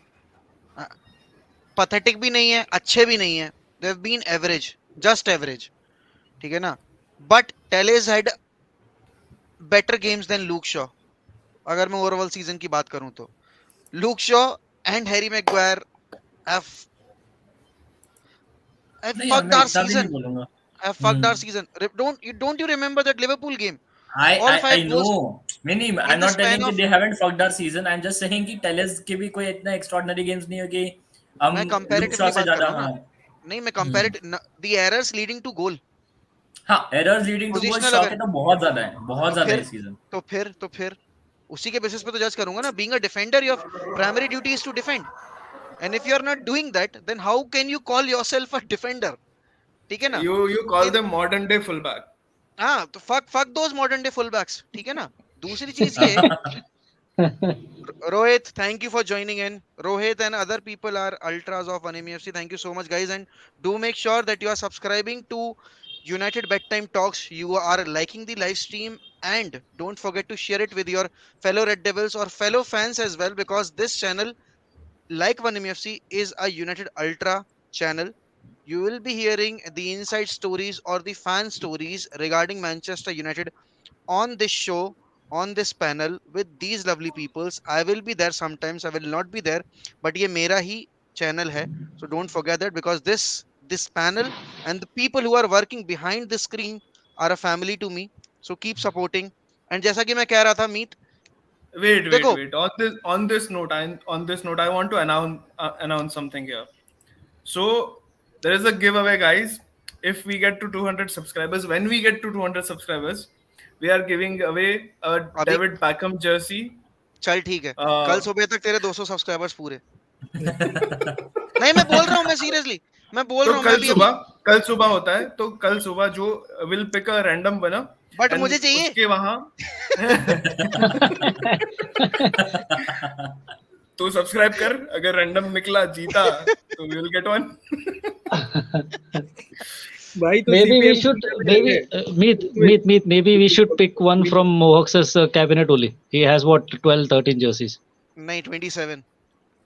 Pathetic भी नहीं है, अच्छे भी नहीं है. They've been average, just average. ठीक है ना? But Tellis had better games than Luke Shaw. अगर मैं ओवरऑल सीजन की बात करूं तो Luke Shaw and Harry Maguire have नहीं यार, fucked मैं our इतना भी नहीं season. बोलूंगा. Have fucked our season. Don't you remember that Liverpool game? I All I, I 5 goals. know नहीं, in I'm the not span telling of कि they haven't fucked our season. I'm just saying कि Telles के भी कोई इतना extraordinary games नहीं है कि हम मैं लुक शॉ कंपैरेटिवली से बात कर ज्यादा। रहा हूँ ना, हाँ नहीं मैं comparative the errors leading to goal, हाँ, errors leading to goal positional Shaw aware, के तो बहुत ज्यादा है, बहुत तो ज्यादा फिर है इस सीजन। तो फिर उसी के बेसिस पे तो जज करूंगा ना। Being a defender your primary duty is to defend, and if you are not doing that then how can you call yourself a defender? ठीक है ना? You call in them modern day fullback. हाँ, तो fuck दोस modern day full backs, ठीक है ना? दूसरी चीज ये, Rohit, thank you for joining in. Rohit and other people are ultras of 1MEFC. Thank you so much, guys. And do make sure that you are subscribing to United Bedtime Talks. You are liking the live stream. And don't forget to share it with your fellow Red Devils or fellow fans as well, because this channel, like 1MEFC, is a United Ultra channel. You will be hearing the inside stories or the fan stories regarding Manchester United on this show, on this panel with these lovely peoples. I will be there sometimes, I will not be there, but ये मेरा ही channel है. So don't forget that, because this panel and the people who are working behind the screen are a family to me. So keep supporting. And जैसा कि मैं कह रहा था मीत, Wait. देखो On this note, I want to announce something here. So there is a giveaway, guys. If we get to 200 subscribers, when we get to 200 subscribers, we are giving away a अभी David Beckham jersey. चल ठीक है, कल Uh, सुबह तक तेरे 200 subscribers पूरे। नहीं मैं बोल रहा हूँ, मैं सीरियसली मैं बोल तो रहा हूँ, मैं अभी कल सुबह होता है, तो कल सुबह जो will pick a random winner but and मुझे चाहिए। उसके वहां तो सब्सक्राइब कर, अगर रैंडम निकला जीता तो वी विल गेट वन। भाई तो Maybe we CPM should, maybe we should pick one from Mohawk's cabinet only. He has what, 12, 13 jerseys. नहीं 27।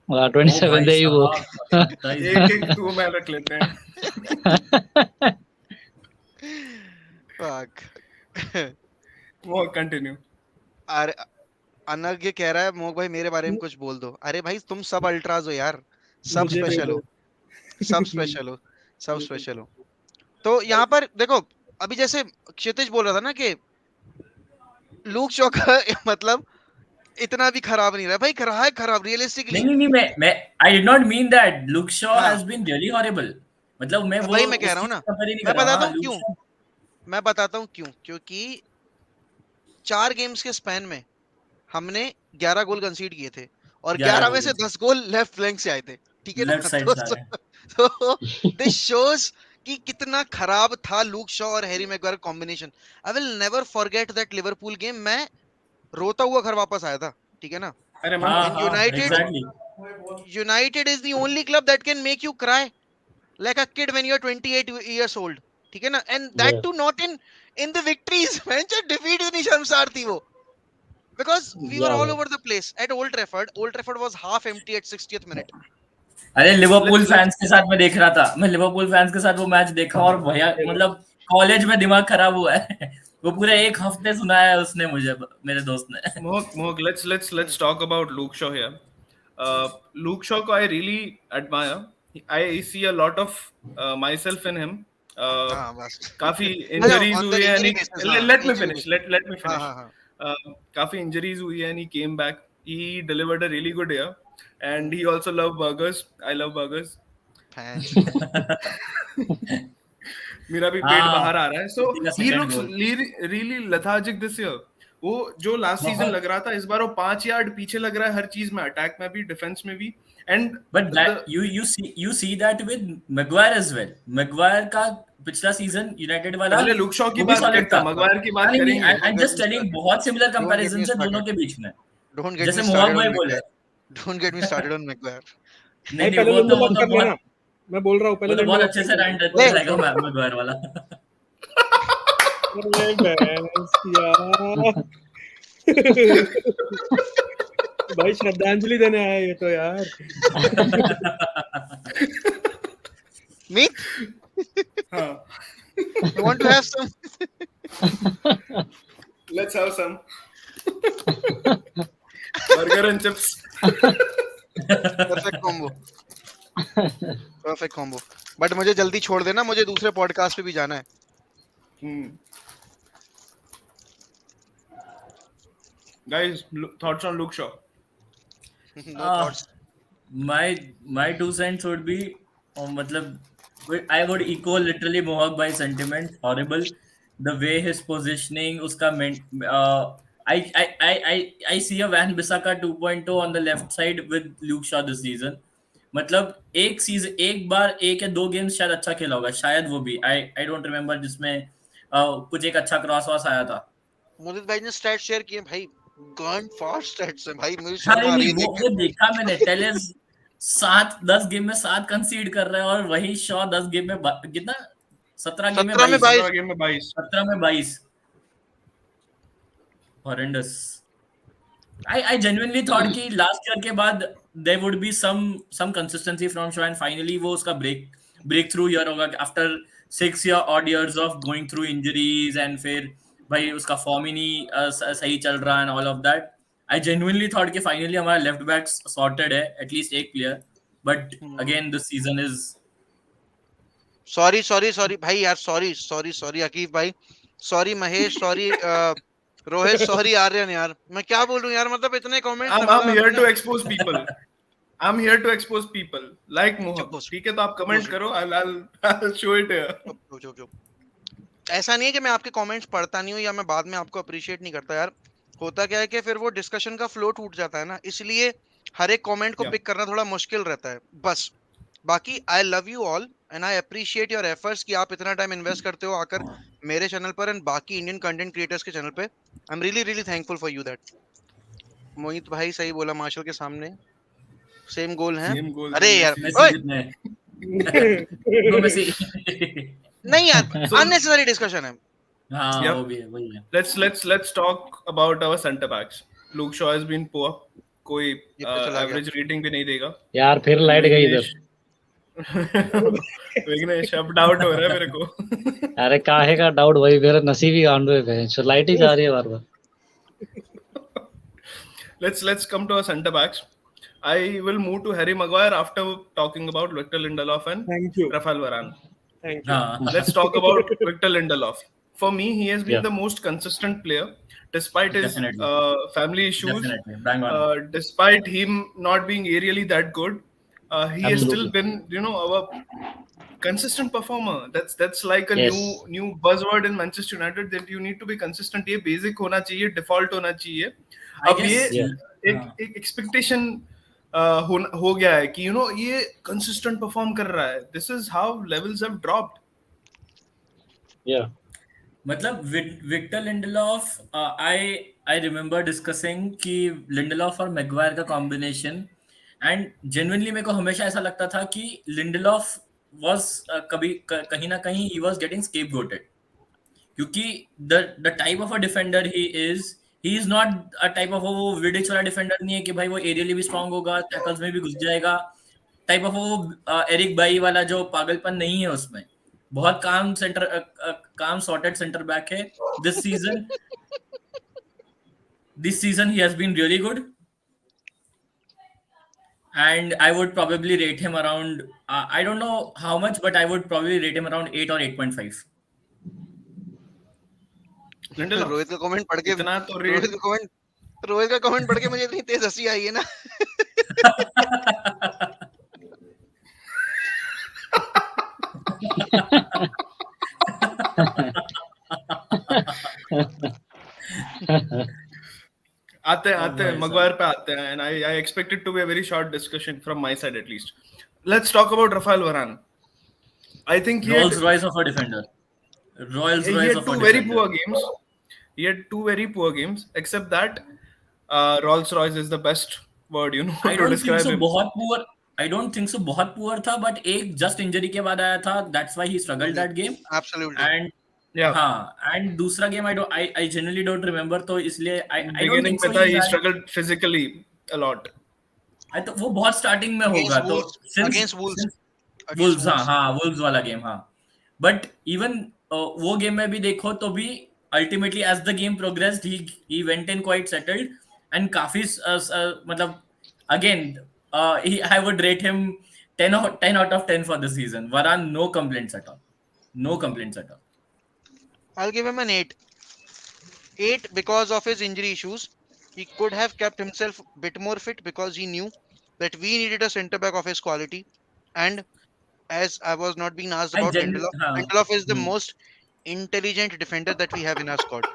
27, भाई there you go. साहब, 27। एक तू मैं रख लेते हैं। Fuck. वो कंटिन्यू। अरे अनग ये कह रहा है मोक भाई मेरे बारे में कुछ बोल दो। अरे भाई तुम सब अल्ट्राज हो यार, सब मुझे दे स्पेशल दो। हो, सब स्पेशल हो, सब स्पेशल हो। तो यहाँ पर देखो, अभी जैसे क्षितिज बोल रहा था ना कि लूक शॉ का मतलब इतना भी खराब नहीं रहा भाई, रहा है खराब रियलिस्टिकली। नहीं, मैं I did not mean that look Shaw हाँ हैज बीन रियली हॉरिबल। मतलब मैं वो वही मैं कह रहा उसकी हूँ ना, कंपेयर ही नहीं मैं कर रहा। बताता हाँ, हूँ लुक क्यों, शॉ मैं बताता हूँ क्यों, क्योंकि 4 गेम्स के स्पैन में हमने 11 गोल कंसीड किए थे और 11 11 में गोल से 10 गोल लेफ्ट फ्लैंक से आए थे, ठीक है लेफ्ट ना? साइड से आ रहे हैं। तो दिस शोज कि कितना खराब था लूक शॉ और Harry Maguire combination. I will never forget that Liverpool game. मैं रोता हुआ घर वापस आया था, ठीक है ना? अरे हाँ एंड हाँ, exactly. United is the only club that can make you cry like a kid when you're 28 years old, ठीक है ना? And that Yeah. too not in the victories, man, जो defeat इतनी शर्मसार थी वो, because we were Yeah, all yeah. over the place at Old Trafford. Old Trafford was half empty at 60th minute. अरे Liverpool let's fans के साथ मैं देख रहा था, मैं लिवरपूल फैंस के साथ वो मैच देखा और भैया मतलब कॉलेज में दिमाग खराब हुआ है। वो पूरे एक हफ्ते सुनाया है उसने मुझे, मेरे दोस्त ने। Mohawk, let's talk about Luke Shaw here. Luke Shaw को I really admire. I see a lot of myself in him. हाँ बस काफी अच्छा इंजरीज on the हुई है, injury and basis, हाँ let me injury finish. basis, Let me हाँ finish. हाँ हाँ काफी इंजरीज हुई है, and he came back. He delivered a really good year, and he also loved burgers. I love burgers. Fans. मेरा भी पेट हाँ, बाहर आ रहा है. So सिटी का he second looks goal really lethargic this year. वो जो लास्ट सीजन बहुत। लग रहा था, इस बार वो 5 यार्ड पीछे लग रहा है हर चीज में, अटैक में भी, डिफेंस में भी. And But that you see that with Maguire as well. Maguire का पिछला सीजन यूनाइटेड वाला पहले लुक शॉ की वो भी बात सॉलिड करते था। हैं, मगवायर की बात नहीं नहीं, करेंगे. आई जस्ट टेलिंग, बहुत similar Don't get comparison me है दोनों started. के बीच में। Don't get जैसे me मोहक started भाई on बोले। Maguire. Don't get me started on Maguire. नहीं भाई नहीं, पहले वो लिंडेलॉफ तो कर लेना, बहुत, मैं बोल रहा हूँ वो पहले तो बहुत लिंडेलॉफ अच्छे कर से लेना। रैंड ले रहेगा मैगवायर वाला। अरे भैंस यार। भाई श्रद्धांजलि देने आया ये तो यार। Meet, हाँ, you want to have some? let's have some burger and chips. Perfect combo. Perfect combo. But मुझे जल्दी छोड़ देना, मुझे दूसरे पॉडकास्ट पे भी जाना है। Guys, thoughts on Luke Shaw? No Uh, thoughts. my 2 cents would be, matlab, I would echo literally Mohawk by sentiment. Horrible, the way his positioning, uska I see a Van Bissaka 2.0 on the left side with Luke Shaw this season. मतलब एक season, एक बार एक या दो games शायद अच्छा खेला होगा, शायद वो भी आई डोंट रिमेम्बर, जिसमें कुछ एक अच्छा क्रॉस वॉस आया था। मोदित भाई ने स्टैट शेयर किए भाई, गन फास्ट स्टैट्स है भाई, मुझे हाँ, शर्म नहीं आ रही नहीं, है देख वो देखा मैंने। टेलेस 7-10 गेम में 7 कंसीड कर रहा है, और वही शॉ 10 गेम में कितना, 17 गेम में 17 में 22, 17 22। गेम में 22। 17 में 22। हॉरेंडस। I genuinely thought कि लास्ट ईयर के बाद there would be some consistency from Shaw, and finally वो उसका breakthrough year होगा after 6 odd years of going through injuries, and फिर भाई उसका फॉर्म ही नहीं सही चल रहा and all of that. I genuinely thought कि finally हमारा लेफ्ट बैक sorted है, at least एक player, but again this season is sorry sorry sorry भाई यार, सॉरी सॉरी सॉरी अकीब भाई, sorry Mahesh, sorry Rohit, sorry Aryan, यार मैं क्या बोलूं यार, मतलब इतने कमेंट्स I'm है, मतलब here मैंने to expose people. I'm here to expose people like चुप Mohawk. हो, ठीक है, तो आप चुप हो, कमेंट करो, I'll show it here. चुप हो, चुप चुप। ऐसा नहीं है कि मैं आपके कमेंट्स पढ़ता नहीं हूँ या मैं बाद में आपको अप्रिशिएट नहीं करता यार, होता क्या है कि फिर वो डिस्कशन का फ्लो टूट जाता है ना, इसलिए हर एक कमेंट को Yeah. पिक करना थोड़ा मुश्किल रहता है बस। बाकी I love you all and I appreciate your efforts कि आप इतना टाइम इन्वेस्ट करते हो आकर मेरे चैनल पर एंड बाकी इंडियन कंटेंट क्रिएटर्स के चैनल पे। I am really really thankful for you that. Mohit भाई सही बोला, मार्शल के सामने सेम गोल है। Same goals अरे as यार Messi. Messi ओए, जितने वो Messi। नहीं यार, So अननेसेसरी डिस्कशन है। हाँ, yeah, वो भी है, वही है। let's talk about our centre backs. Luke Shaw has been poor. कोई ये पे चला गया। एवरेज रेटिंग भी नहीं देगा। यार फिर लाइट गई इधर। विघ्नेश अब डाउट हो रहा है मेरे को। अरे काहे का डाउट, वही मेरा नसीब ही गांडू है, लाइट ही जा रही है बार बार। Let's come to our centre backs. I will move to Harry Maguire after talking about Viktor Lindelof and Thank you. Rafael Varane. Thank you. हाँ Let's talk about Viktor Lindelof. For me, he has been Yeah. the most consistent player, despite his Definitely. family issues, Definitely, bang on. despite him not being aerially that good. He has still Absolutely. been, our consistent performer. That's like a Yes. new buzzword in Manchester United, that you need to be consistent. ये basic होना चाहिए, default होना चाहिए. I अब ये guess Yeah. एक expectation हो गया है कि ये consistent perform कर रहा है. This is how levels have dropped. Yeah. मतलब Victor Lindelof, I remember discussing कि लिंडलॉफ और मैगवायर का कॉम्बिनेशन, एंड जेन्युइनली मेरे को हमेशा ऐसा लगता था कि लिंडलॉफ वाज कहीं ना कहीं ही वाज गेटिंग स्केपगोटेड, क्योंकि the type of a defender he is not a type of, वो विडिच वाला डिफेंडर नहीं है कि भाई वो एरियली भी स्ट्रांग होगा, टैकल्स में भी घुस जाएगा, टाइप ऑफ वो एरिक बाई वाला जो पागलपन नहीं है उसमें। बहुत काम सॉर्टेड सेंटर बैक है। This season he has been really good, and I would probably rate him around, I don't know how much, but I would probably rate him around 8 or 8.5. Lindelof, Rohit का comment पढ़ के, इतना तो रोहित का comment पढ़ के मुझे इतनी तेज हंसी आई है ना। आते हैं Maguire पे आते हैं, and I expect it to be a very short discussion from my side at least. Let's talk about Rafael Varane. I think he Rolls had Royce of a defender. Rolls he Royce had of a two very defender. poor games. He had two very poor games, except that Rolls Royce is the best word, I to don't think describe so him. बहुत poor. I don't think so बहुत poor था, but एक just injury के बाद आया था. That's why he struggled that game. Absolutely. And Yeah, हाँ, and दूसरा game I genuinely don't remember, तो इसलिए I don't beginning think so में था he's he had, struggled physically a lot. I तो वो बहुत starting में Against होगा, तो Wolves, since against Wolves, since against Wolves, हाँ Wolves. हाँ, Wolves वाला गेम, हाँ, बट इवन वो गेम में भी देखो तो भी ultimately as the game progressed he went in quite settled, and काफी मतलब again I would rate him 10 out of 10 for the season. Varane, no complaints at all, no complaints at all. I'll give him an 8. 8 because of his injury issues. He could have kept himself a bit more fit because he knew that we needed a centre back of his quality. And as I was not being asked I about gen Lindelof, हाँ Lindelof is the hmm most intelligent defender that we have in our squad.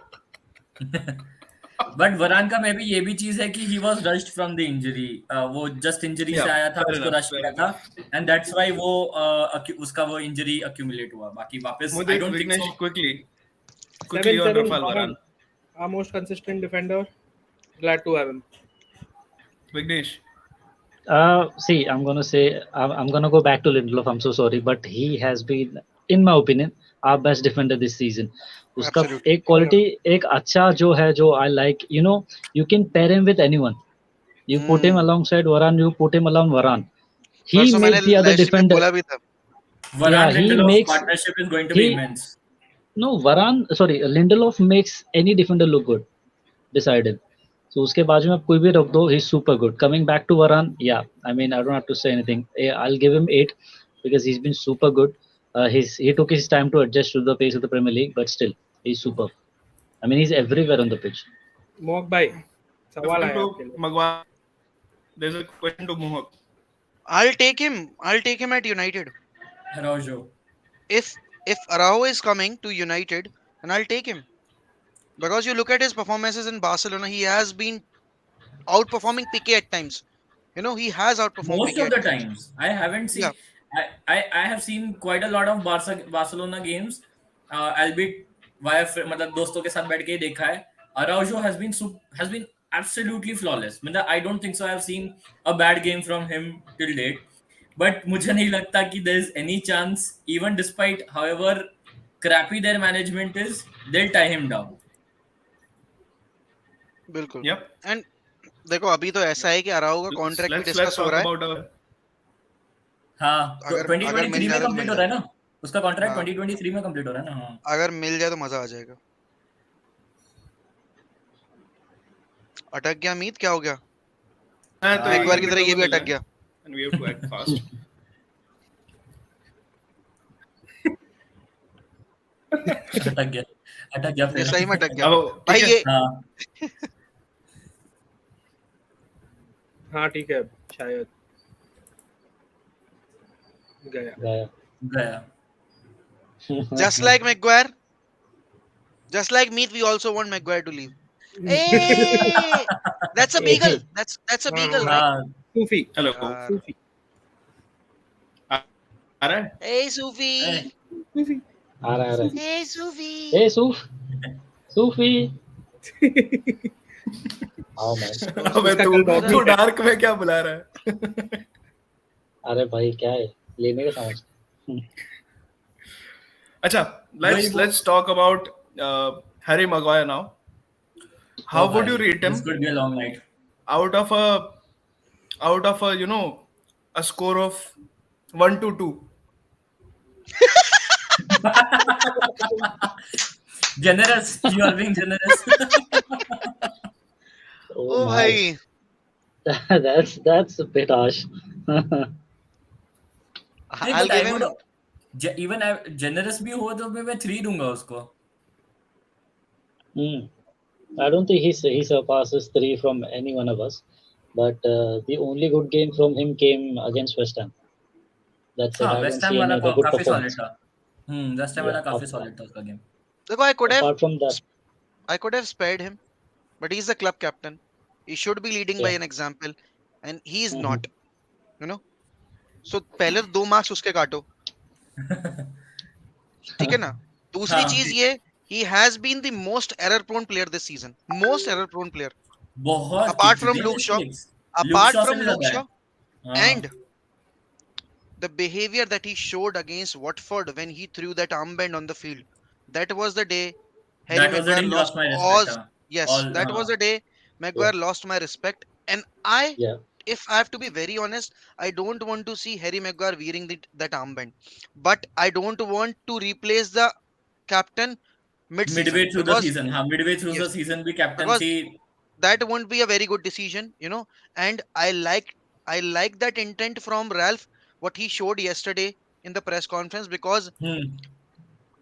But वरान का में भी ये भी चीज है कि he was rushed from the injury, वो जस्ट इंजरी से Yeah, आया था, fair उसको enough, रश fair किया था, enough. एंड दैट्स व्हाई वो उसका वो इंजरी अक्यूमुलेट हुआ, बाकी वापस आई Mudit, don't think Vignesh, so. quickly on 7-7 Rafael Varane, Varane. our most consistent defender. Glad to have him. Vignesh. See, I'm gonna say I'm gonna go back to Lindelof. I'm so sorry, but he has been, in my opinion, our best defender this season. उसका Absolutely. एक quality एक अच्छा जो है जो I like, you can pair him with anyone. You put him Hmm. alongside Varane, you put him along Varane. He परसों मैंने makes the other live stream में defender. बोला भी था. Yeah, वरान he Lindelof makes partnership is going to be he immense. no Varane. Sorry, Lindelof makes any defender look good beside him. So उसके बाजू में आप कोई भी रख दो, he's super good. Coming back to Varane, yeah, I mean I don't have to say anything. I'll give him 8 because he's been super good. He took his time to adjust to the pace of the Premier League, but still he's super. I mean he's everywhere on the pitch. Mohak bhai, सवाल Question है to आपके लिए. Maguire. There's a question to Mohak. I'll take him. I'll take him at United. Araujo. If Araujo is coming to United, then I'll take him. Because you look at his performances in Barcelona, he has been outperforming Piqué at times. He has outperformed Most Piqué of at the times. times, I haven't Yeah, seen. I have seen quite a lot of Barcelona games. Albeit via मतलब दोस्तों के साथ बैठ के ही देखा है. Araujo has been absolutely flawless. मतलब I don't think so. I have seen a bad game from him till date. But मुझे नहीं लगता कि there is any chance, even despite however crappy their management is, they'll tie him down. बिल्कुल. Yep. And देखो अभी तो ऐसा है कि अराओ का कॉन्ट्रैक्ट भी Let's डिस्कस हो talk रहा है. about our. हाँ, अगर अगर मिल 2023 में जाए तो कंप्लीट मिल हो जाए. रहा है ना, उसका कॉन्ट्रैक्ट हाँ, 2023 में कंप्लीट हो रहा है ना. हाँ. अगर मिल जाए तो मजा आ जाएगा. अटक गया मीत, क्या हो गया? हाँ, तो मैगवायर की एक तरह मिनट ये तो भी मिल अटक जाए. गया. And we have to act fast. अटक गया ये फिर. सही में अटक गया. अब भाई ठीक है. ये हाँ, हाँ ठीक है शायद गया. Yeah. गया. just like Maguire, just like Meat, we also want Maguire to leave. Hey, that's a beagle. That's a हाँ, beagle, हाँ. right? हाँ, सूफी Hello. यार. सूफी आ रहा है? Hey, Sufi. सूफी आ रहा है. Hey, Sufi. Hey Sufi. आओ man. अबे उसका तू कल doggy तू है. डार्क में क्या बुला रहा है? अरे भाई क्या है लेने का समझ. अच्छा, let's talk about Harry Maguire now. How would you rate him This could be a long night. out of a a score of 1 to 2? Generous, you are being generous. Oh, my. bhai. That's a bit harsh. नहीं, I'll but I give him. would even generous भी हो तो मैं 3 दूंगा उसको. I don't think he surpasses 3 from any one of us. But the only good game from him came against West Ham. That's it. हाँ, I don't West Ham see any वाला other good काफी solid performance. था. West Ham Yeah, वाला काफी solid था उसका game. देखो, apart from that, I could have spared him, but he's the club captain. He should be leading by yeah. an example, and he is Mhm. not. You know. So पहले 2 marks उसके काटो. ठीक है ना. दूसरी हाँ, चीज ये, he has been the most error prone player this season. Most error prone player. बहुत Apart from कितने Luke Shaw. mistakes. Luke Apart Shaw से from भी Luke ज्यादा है. Shaw. हाँ. And the behavior that he showed against Watford when he threw that armband on the field, that was the day Harry That was the Maguire day he lost lost my all. respect. Yes, that was the day Maguire lost my respect. And Yeah. if I have to be very honest, I don't want to see Harry Maguire wearing that armband. But I don't want to replace the captain Midway mid-season through the season. हाँ, midway through the yes, season भी because captaincy. that won't be a very good decision. And I like that intent from Ralph, what he showed yesterday in the press conference, because Hmm.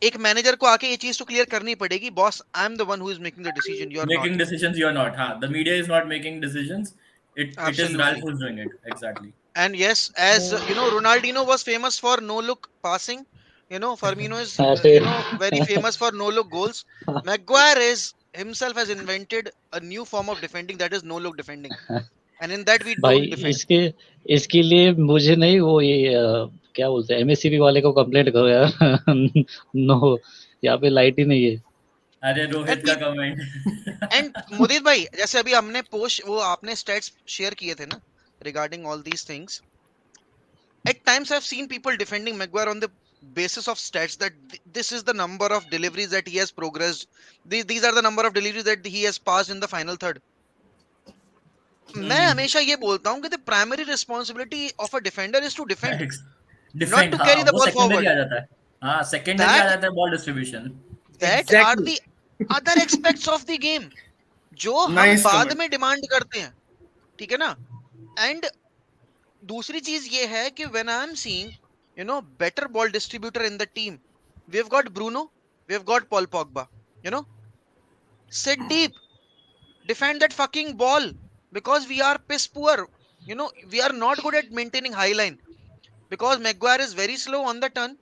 एक manager को आके ये चीज तो clear करनी पड़ेगी, boss I am the one who is making the decision, you are Making not. decisions, you're not. Huh? The media is not making decisions. It is Ralph absolutely. who's doing it. Exactly. And yes, as you know, Ronaldinho was famous for no look passing. You know, Firmino is ऐसे very famous for no look goals. Maguire is himself has invented a new form of defending, that is no look defending, and in that we भाई don't defend. इसके लिए मुझे नहीं, वो ये क्या बोलते हैं, एमएससीबी वाले को कंप्लेंट करो यार। नो, यहाँ पे लाइट ही नहीं है। अरे And रोहित का कमेंट। and मुदीर भाई, जैसे अभी हमने पोस्ट वो आपने स्टैट्स शेयर किए थे ना regarding all these things, at times I've seen people defending Maguire on the basis of stats that this is the number of deliveries that he has progressed, these are the number of deliveries that he has passed in the final third. मैं हमेशा ये बोलता हूँ कि the primary responsibility of a defender is to defend, not defend, to हाँ carry the वो ball secondary forward. आ जाता है। हाँ सेकेंडरी आ That जाता है ball distribution. that are the other aspects of the game जो हम Nice बाद comment. में डिमांड करते हैं, ठीक है ना। एंड दूसरी चीज ये है कि when I am seeing you know better ball distributor in the team, we've got Bruno, we've got Paul Pogba, you know, sit deep, defend that fucking ball, because we are piss poor, you know, we are not good at maintaining high line, because Maguire is very slow on the turn,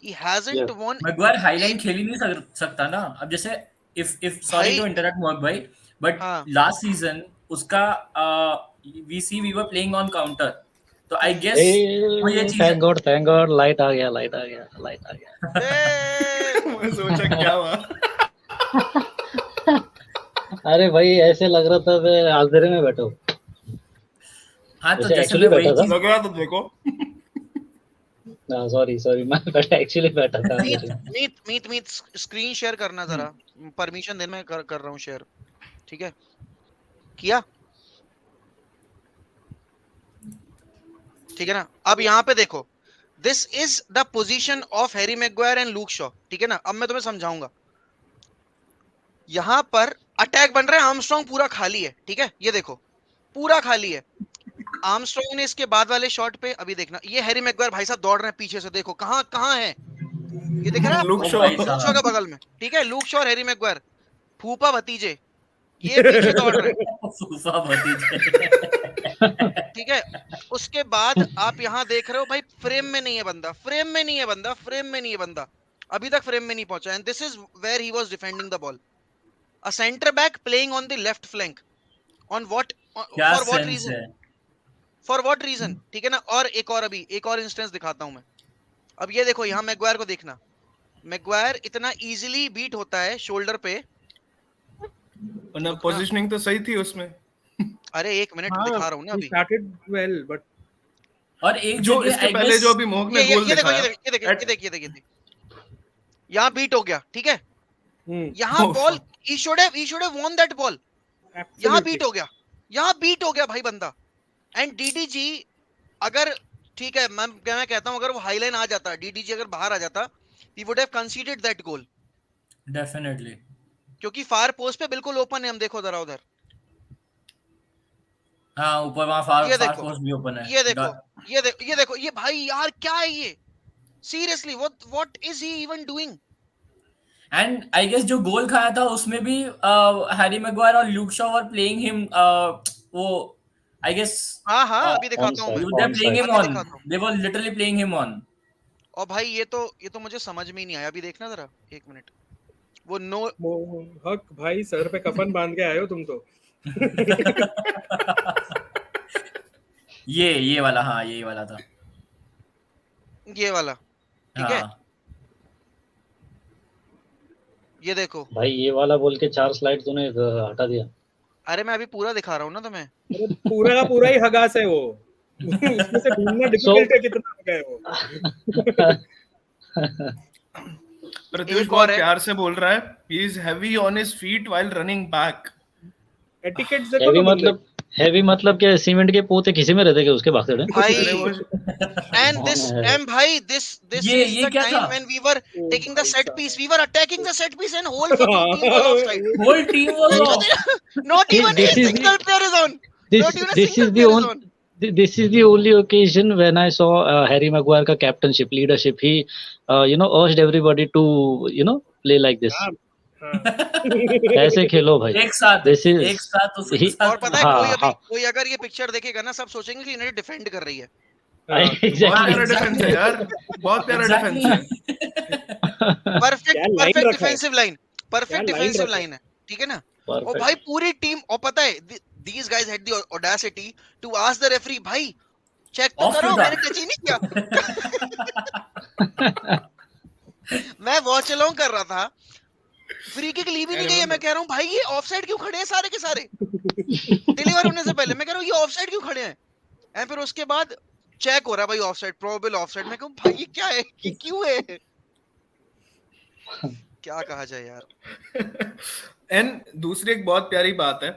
he hasn't won Maguire highline खेल ही नहीं सकता ना। अब जैसे if sorry भाई। to interrupt मोहक भाई, but हाँ last season उसका we were playing on counter, तो I guess वो ये चीज थैंक गॉड लाइट आ गया, लाइट आ गया। ए, मैं सोचा क्या हुआ। अरे भाई ऐसे लग रहा था मैं आजरे में बैठा हूँ। हाँ तो वैसे जैसे एक्चुअली मैं वही बैठा था। चीज लग रहा था देखो। सॉरी मैं एक्चुअली बैठा था आजरे में। मीत स्क्रीन शेयर करना जरा, परमिशन दे, मैं कर रहा हूँ शेयर, ठीक है, किया, ठीक है ना। अब यहाँ पे देखो, this is the position of Harry Maguire and Luke Shaw, ठीक है ना। अब मैं तुम्हें समझाऊंगा, यहाँ पर अटैक बन रहा है, आर्मस्ट्रॉन्ग पूरा खाली है, ठीक है, ये देखो पूरा खाली है। आर्मस्ट्रॉन्ग ने इसके बाद वाले शॉट पे, अभी देखना, ये हैरी मैग्वायर भाई साहब दौड़ रहे हैं पीछे से, देखो कहाँ कहाँ है, ये दिख रहा है लुक आपको, शॉ। भाई लूक शॉ साहब के बगल में, ठीक है, लूक शॉ और हैरी मैग्वायर फूफा भतीजे, ये पीछे दौड़ रहे हैं, फूफा भतीजे। ठीक है। उसके बाद आप यहाँ देख रहे हो भाई, फ्रेम में नहीं है बंदा, फ्रेम में नहीं है बंदा, फ्रेम में नहीं है बंदा, अभी तक फ्रेम में नहीं पहुंचा। And this is where he was defending the ball, a centre back playing on the left flank, on what, क्या फॉर व्हाट सेंस रीजन, है। फॉर व्हाट रीजन, ठीक है ना। और एक और इंस्टेंस दिखाता हूं मैं। अब ये देखो, यहाँ मैग्वायर को देखना, मैग्वायर इतना इजीली बीट होता है शोल्डर पे, वरना पोजीशनिंग तो सही थी उसमें। अरे एक मिनट दिखा रहा हूँ ना he अभी, started well, but और एक जो जगह इसके आई पहले गेस जो अभी मोहक ने गोल ये देखो, दिखाया। ये देखिए, यहाँ बीट हो गया, ठीक है, hmm, यहाँ Oh, ball, fuck. he should have won that ball, यहाँ absolutely. बीट हो गया, यहाँ बीट हो गया भाई बंदा। एंड डीडीजी, अगर ठीक है, मैं कहता हूं अगर वो हाईलाइन आ जाता, डीडीजी अगर बाहर आ जाता, he would have conceded that goal, definitely. क्योंकि फार पोस्ट पे बिल्कुल ओपन है, हम देखो जरा उधर, हाँ ऊपर वहाँ फार ये फार देखो, पोस्ट भी ओपन है। ये देखो, ये देखो, ये भाई यार क्या है ये, seriously what is he even doing. And I guess जो गोल खाया था उसमें भी हैरी मैग्वायर और Luke Shaw were playing him, वो आई गेस हाँ हाँ, अभी दिखाता हूँ मैं, they were playing him अभी on, दिखाता हूँ। they were literally playing him on। और भाई ये तो मुझे समझ में ही नहीं आया, अभी देखना जरा एक मिनट, वो नो, हक भाई सर पे कफन बांध के आए हो तुम तो। ये वाला, हाँ ये वाला था, ये वाला, ठीक है, हाँ ये देखो, भाई ये वाला बोल के 4 स्लाइड तूने हटा दिया। अरे मैं अभी पूरा दिखा रहा हूँ ना तुम्हें। अरे पूरा का पूरा ही हगास है वो। उसमें से ढूंढना डिफिकल्ट है कितना हगा है वो। प्रत्युष एक बहुत और है, प्यार से बोल रहा है, he is heavy on his feet while running back। Etiquettes देखो ना बंदे। हैवी मतलब क्या, सीमेंट के पोते किसी में रहते क्या उसके भागते भाई, अरे वो and भाई this ये is the क्या time था? when we were Oh taking the भाई set साहब। piece, we were attacking the set piece and whole fucking team was offside, whole team was off। not even a This is single player is on, this not even a this is single the player is only on। This is the only occasion when I saw Harry Maguire का captainship, leadership. He, urged everybody to, play like this. ऐसे खेलो भाई. एक साथ This is एक साथ उसके he. साथ और पता है हाँ, हाँ. कोई अगर ये पिक्चर देखेगा ना, सब सोचेंगे कि यूनाइटेड डिफेंड कर रही है। बहुत Exactly. प्यारा डिफेंस है यार, बहुत प्यारा डिफेंस है। परफेक्ट डिफेंसिव लाइन, परफेक्ट क्या line डिफेंसिव रखा है? लाइन है, ठीक है ना? और Perfect. भाई पूरी टीम, और पता है these guys had the audacity to ask the referee, भाई चेक तो Off to करो, the- मैंने टच ही नहीं किया। मैं वॉच अलोंग कर रहा था, फ्री किक ली भी नहीं गई है। मैं कह रहा हूँ भाई ये ऑफसाइड क्यों खड़े हैं सारे के सारे, डिलीवर होने से पहले मैं कह रहा हूँ ये ऑफसाइड क्यों खड़े हैं, एंड फिर उसके बाद चेक हो रहा है भाई ऑफसाइड, प्रोबेबल ऑफसाइड। मैं कहूँ भाई ये क्या है, ये क्यों है, क्या कहा जाए यार। एंड दूसरी एक बहुत प्यारी बात है,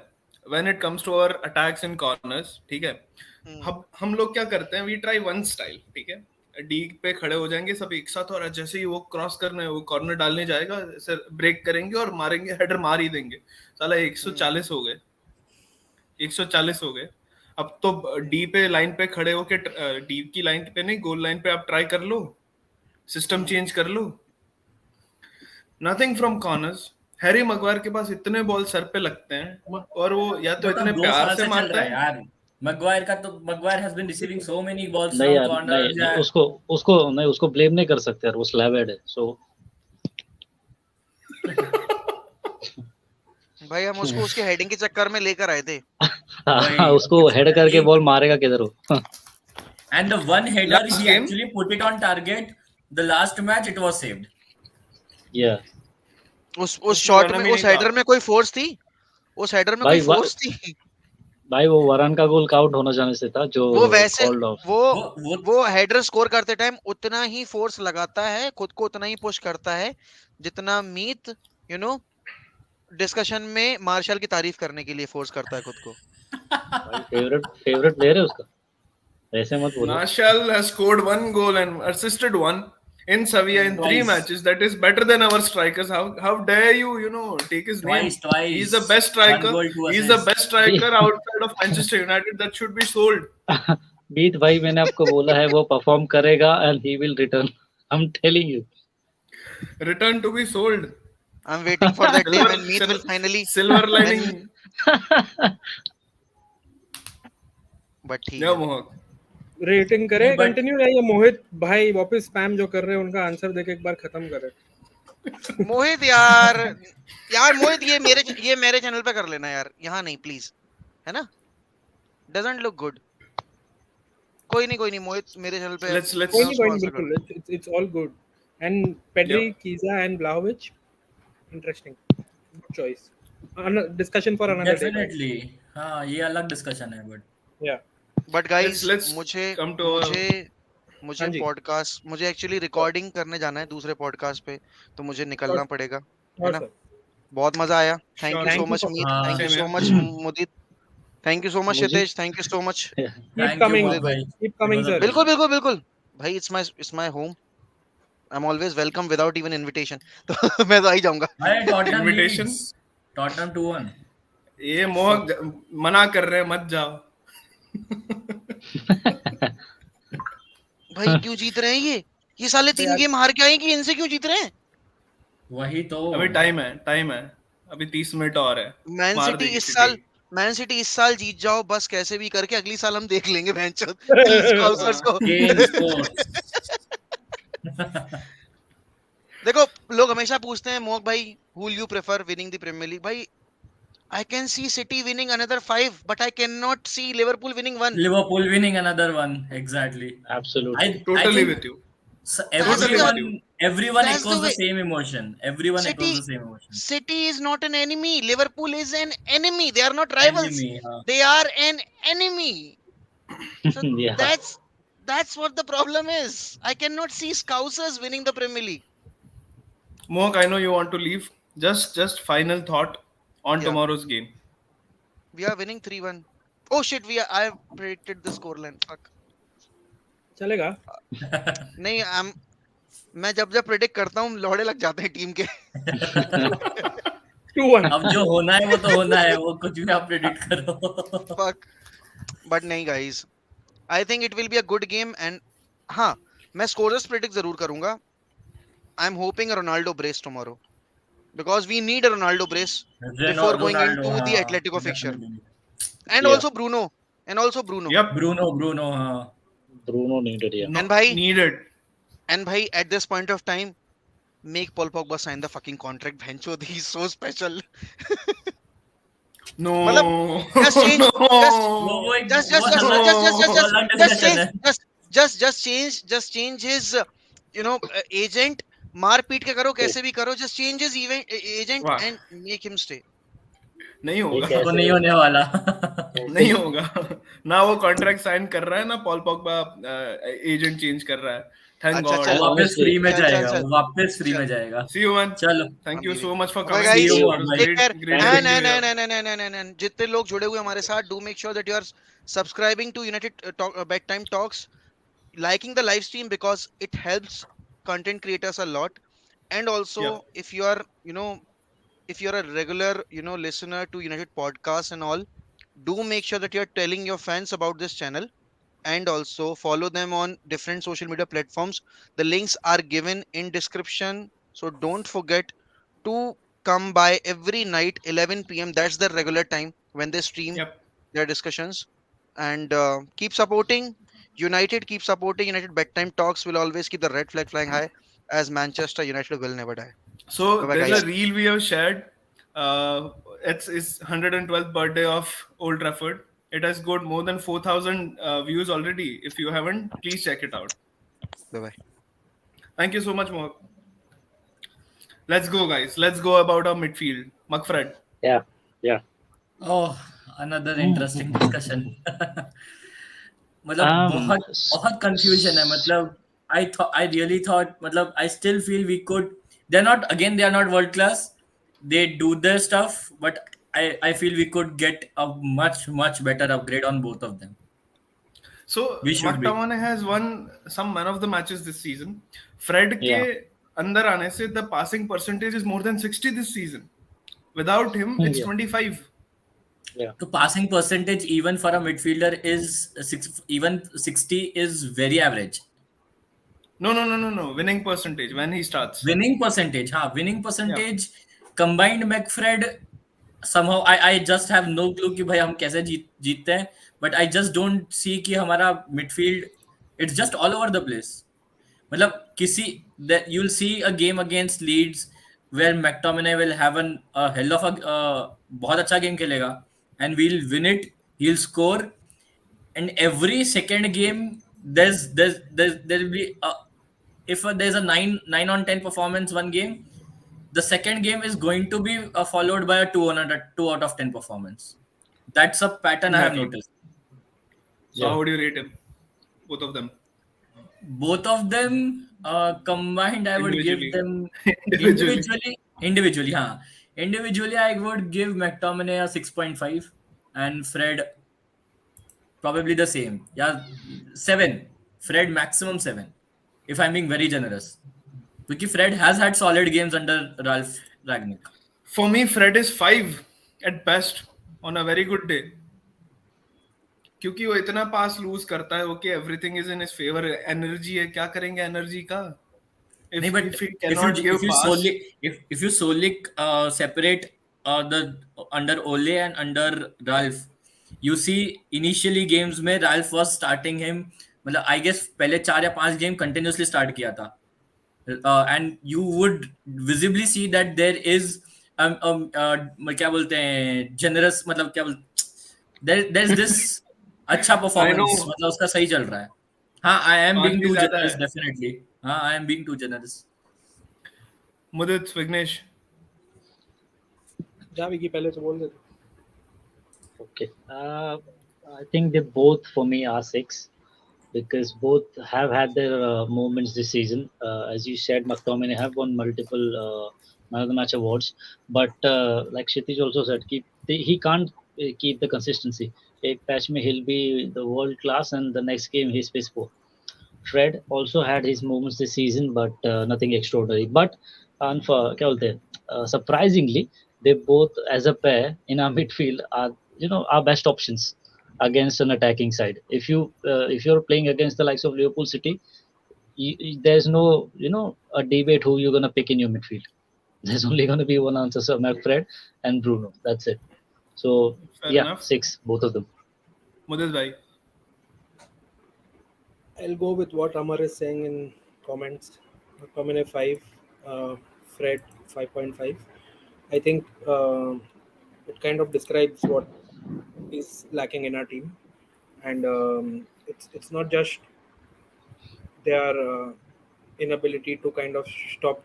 when it comes to our attacks in corners, ठीक है, हम लोग क्या करते हैं, वी ट्राई वन स्टाइल, ठीक है, डी पे खड़े हो जाएंगे सब एक साथ, और जैसे ही वो क्रॉस करने, वो कॉर्नर डालने जाएगा, सर ब्रेक करेंगे और मारेंगे, हेडर मार ही देंगे। साला 140 हो गए, 140 हो गए। अब तो डी पे लाइन पे खड़े होके, डी की लाइन पे नहीं, गोल लाइन पे आप ट्राई कर लो, सिस्टम चेंज कर लो। Nothing from corners. Harry Maguire के पास इतने बॉल सर पे लगते हैं, और वो या तो इतने 2 प्यार साल से चल मारता रहा है है। यार मैगवायर का, तो Maguire has been receiving so many balls नहीं फ्रॉम यार, कॉर्नर्स नहीं, उसको ब्लेम नहीं कर सकते यार, वो स्लैब हेड है, सो भाई हम उसको उसके हेडिंग के चक्कर में लेकर आए थे। हाँ, उसको हेड करके बॉल मारेगा किधर हो। And the one header Last he game? actually put it on target. The last match it was saved. या उस शॉट में, उस हेडर में कोई फोर्स थी, उस हेडर में कोई भाई, फोर्स थी। भाई वो वरान का गोल काउंट होना चाहिए से था, जो वो वैसे called off. वो हेडर स्कोर करते टाइम उतना ही फोर्स लगाता है, खुद को उतना ही पुश करता है जितना मीत डिस्कशन में मार्शल की तारीफ करने के लिए फोर्स करता है खुद को। भाई फेवरेट प्लेयर है उसका, ऐसे मत बोलो। Marshall has scored 1 goal and assisted 1 in Sevilla in 3 Twice. matches. That is better than our strikers. How dare you, take his name? Twice. He's the best 1 striker. goal, 2 He's the assists. best striker outside of Manchester United. That should be sold. बीत भाई, मैंने आपको बोला है वो perform करेगा and he will return. I'm telling you. Return to be sold. I'm waiting for that day when Meet will finally Silver lining. but ठीक Yeah, है। Mohak. रेटिंग करे, नहीं, but- कंटिन्यू या मोहित भाई वापस स्पैम जो कर रहे हैं उनका आंसर देके एक बार खत्म करे। मोहित यार मोहित ये मेरे चैनल पे कर लेना यार, यहाँ नहीं प्लीज, है ना? Doesn't look good. कोई नहीं मोहित मेरे चैनल पे Let's कोई नहीं sponsor कर बिल्कुल, it's all good. And Pedri, Chiesa and ब्लाहोविच, interesting, good choice. Discussion for another day. Definitely. हाँ, ये अलग डिस्कशन है, but या बट गाइस Let's मुझे come to हाँ जी। पॉडकास्ट, मुझे एक्चुअली रिकॉर्डिंग करने जाना है दूसरे पॉडकास्ट पे, तो मुझे निकलना पड़ेगा, है और ना? सर बहुत मजा आया। Thank Sure. You so Thank you much for- Meet, हाँ, thank you same so here. Much Mudit, thank you so much मुझे- Hitesh, thank you so much. Keep thank you coming, both, भाई. Keep coming It was a sir. pleasure. बिल्कुल भाई, it's my home, I am always welcome without even invitation. तो मैं तो आ ही जाऊंगा। भाई, Tottenham Invitation? leads. Tottenham 2-1. ये मोहक मना कर रहे हैं, मत जाओ। भाई क्यों जीत रहे हैं ये साले 3 गेम हार के आए कि इनसे क्यों जीत रहे हैं? वही तो। अभी टाइम है, अभी 30 मिनट और है। मैन मार सिटी देगी इस साल जीत जाओ बस, कैसे भी करके अगली साल हम देख लेंगे भैंचोद स्काउसर्स को। Kane scores. देखो लोग हमेशा पूछते हैं मोक भाई, who will you prefer winning the Premier League? भाई I can see City winning another 5, but I cannot see Liverpool winning 1. Liverpool winning another one. Exactly. Absolutely. I Totally think with you. so Totally with you. everyone That's the echoes the way. same emotion. Everyone City- echoes the same emotion. City is not an enemy. Liverpool is an enemy. They are not rivals. Enemy, हाँ. They are an enemy. So Yeah. that's what the problem is. I cannot see Scousers winning the Premier League. Mohak, I know you want to leave. Just final thought on Yeah. tomorrow's game. We are winning 3-1. Oh shit, I have predicted the scoreline. Fuck. चलेगा। नहीं, मैं जब predict करता हूँ लौड़े लग जाते हैं team के। 2-1। अब जो होना है वो तो होना है, वो कुछ भी आप प्रेडिक्ट करो. Fuck. But नहीं guys, I think it will be a good game. And हाँ, मैं scorers predict जरूर करूंगा. I'm hoping a Ronaldo brace tomorrow because we need a Ronaldo brace before going Ronaldo, into the हाँ, Atletico fixture. definitely. And Yeah, also Bruno. And also Bruno. Yep, Bruno, हाँ. Bruno needed. Yeah, And no, bhai, needed. at this point of time, make Paul Pogba sign the fucking contract. Bhencho, he's so special. मतलब No, just change, just वो एक just वो just just अलग just just just वो no. just अलग just discussion change है. just change his agent. मार पीट के करो कैसे भी करो, just change his agent वाह, and make him stay. नहीं ये होगा. वो कैसे नहीं होने वाला. नहीं होगा. ना वो कॉन्ट्रैक्ट साइन कर रहा है, ना पॉल पॉगबा एजेंट चेंज कर रहा है. थैंक अच्छा गॉड. वो चल वापस honestly, फ्री में चल चल जाएगा, चल वो वापस फ्री में चल जाएगा. See you, man. चलो, Thank you अभी so much for okay coming. see guys, you, It was bye. take great, care. great thank and having you and here. and and and and and जितने लोग जुड़े हुए हमारे साथ, do make sure that you are subscribing to United Bedtime Talks, liking the live stream because it helps content creators a lot. And also Yeah. if you are if you're a regular listener to United Podcasts and all, do make sure that you're telling your fans about this channel, and also follow them on different social media platforms. The links are given in description, so don't forget to come by every night 11 p.m. That's the regular time when they stream Yep. their discussions. And keep supporting United, keep supporting United. Bedtime Talks will always keep the red flag flying high, as Manchester United will never die. So Bye bye there's yeah. a guys. reel we have shared. It's his 112th birthday of Old Trafford. It has got more than 4,000 views already. If you haven't, please check it out. Bye bye. Thank you so much, Mohak. Let's go, guys. Let's go about our midfield. Mcfred. Yeah, yeah. Oh, another interesting discussion. मतलब Um, बहुत बहुत confusion है. मतलब I really thought, मतलब I still feel we could. They are not world class. They do their stuff, but I feel we could get a much better upgrade on both of them. So We should be. McTominay has won some man of the matches this season. Fred के yeah, अंदर आने से the passing percentage is more than 60 this season. Without him, it's yeah, 25. yeah. The passing percentage even for a midfielder is even 60 is very average. No. Winning percentage when he starts. Winning percentage, हाँ, winning Yeah. percentage combined McFred somehow I just have no clue कि भाई हम कैसे जीतते हैं, but I just don't see कि हमारा midfield it's just all over the place. मतलब किसी that you'll see a game against Leeds where McTominay will have a hell of a बहुत अच्छा game खेलेगा and we'll win it, he'll score, and every second game there will be if there's a 9 on 10 performance one game, the second game is going to be followed by a 2 out of 10 performance. That's a pattern I have Exactly. noticed. So Yeah. how would you rate him? Both of them. Both of them combined, I would give Individually. them Individually. individually, huh? Individually, I would give McTominay a 6.5 and Fred probably the same. Yeah, 7. Fred maximum 7. If I'm being very generous. Because Fred has had solid games under Ralph Ragnick. For me, Fred is 5 at best on a very good day. क्योंकि वो इतना पास loose करता है, okay everything is in his favour. Energy है, क्या करेंगे energy का? नहीं, If but he cannot give pass, if you solely separate the under Ole and under Ralph, you see initially games में Ralph was starting him, मतलब I guess पहले 4 या 5 game continuously start किया था, and you would visibly see that there is क्या बोलते हैं generous, मतलब क्या बोलते there's this अच्छा I performance, know मतलब उसका सही चल रहा है. हाँ, I am 5 being भी too ज्यादा generous है. definitely. हाँ, I am being too generous. मुदित, विघ्नेश. जा विकी पहले से बोल दे. Okay. I think they both for me are 6 because both have had their moments this season. As you said, McTominay have won multiple man of the match awards, but like Kshitij also said, he can't keep the consistency. एक patch में he'll be the world class, and the next game he's piss poor. Fred also had his moments this season, but nothing extraordinary. But क्या बोलते हैं, surprisingly, they both as a pair in our midfield are our best options. against an attacking side. If you're playing against the likes of Liverpool City, there's no a debate who you're gonna pick in your midfield. There's only gonna be one answer: Sir Fred and Bruno. That's it. So Fair yeah, enough. 6, both of them. Mudit bhai. I'll go with what Amar is saying in comments. McTominay 5, Fred 5.5. I think it kind of describes what is lacking in our team, and it's not just their inability to kind of stop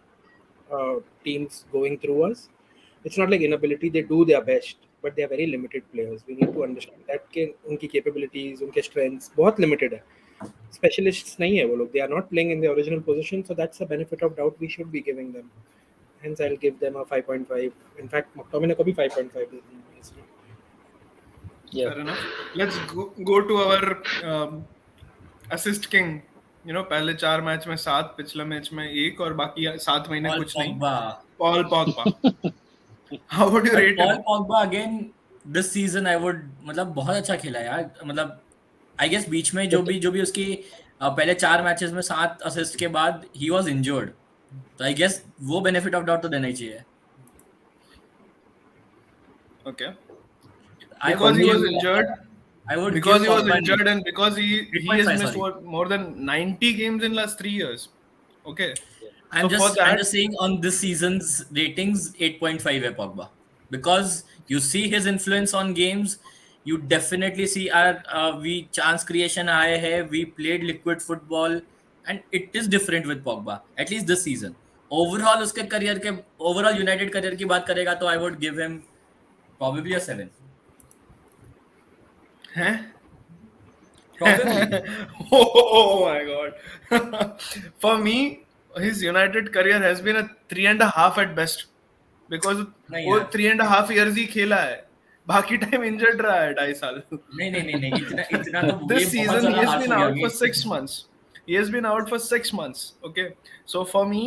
teams going through us. It's not like inability; they do their best, but they are very limited players. We need to understand that कि उनकी capabilities, उनके strengths बहुत limited है. Specialists नहीं है वो लोग. They are not playing in the original position, so that's a benefit of doubt we should be giving them. Hence, I'll give them a 5.5. In fact, McTominay को भी 5.5 देता हूँ, honestly. Yeah. Fair enough. Let's go to our assist king. पहले 4 match में 7, पिछले match में 1 और बाकी 7 महीने Paul कुछ नहीं. Pogba. Paul Pogba. How would you But rate Paul him? Pogba again this season I would मतलब बहुत अच्छा खेला यार. मतलब I guess बीच में जो भी उसकी पहले 4 मैचेस में 7 असिस्ट के बाद he was injured. तो I guess वो benefit of doubt तो देना ही चाहिए. Okay. I Because would he was give injured. I would Because give he was Pogba an injured 8. and because he 8.5, has missed sorry. more than 90 games in last 3 years. Okay. I'm So for just that, saying on this season's ratings 8.5 है Pogba because you see his influence on games. You definitely see our we chance creation आए हैं. We played liquid football and it is different with Pogba at least this season. Overall उसके career के overall United career की बात करेगा तो I would give him probably a 7. huh? Probably. Oh my god. For me, his United career has been a 3.5 at best. Because नहीं वो यार. 3.5 years ही खेला है. बाकी टाइम इंजर्ड रहा है 2.5 साल. नहीं इतना तो ये This बहुत season he ज्यादा has harsh been हो गया out for अभी. 6 months. He has been out for 6 months. Okay. So for me,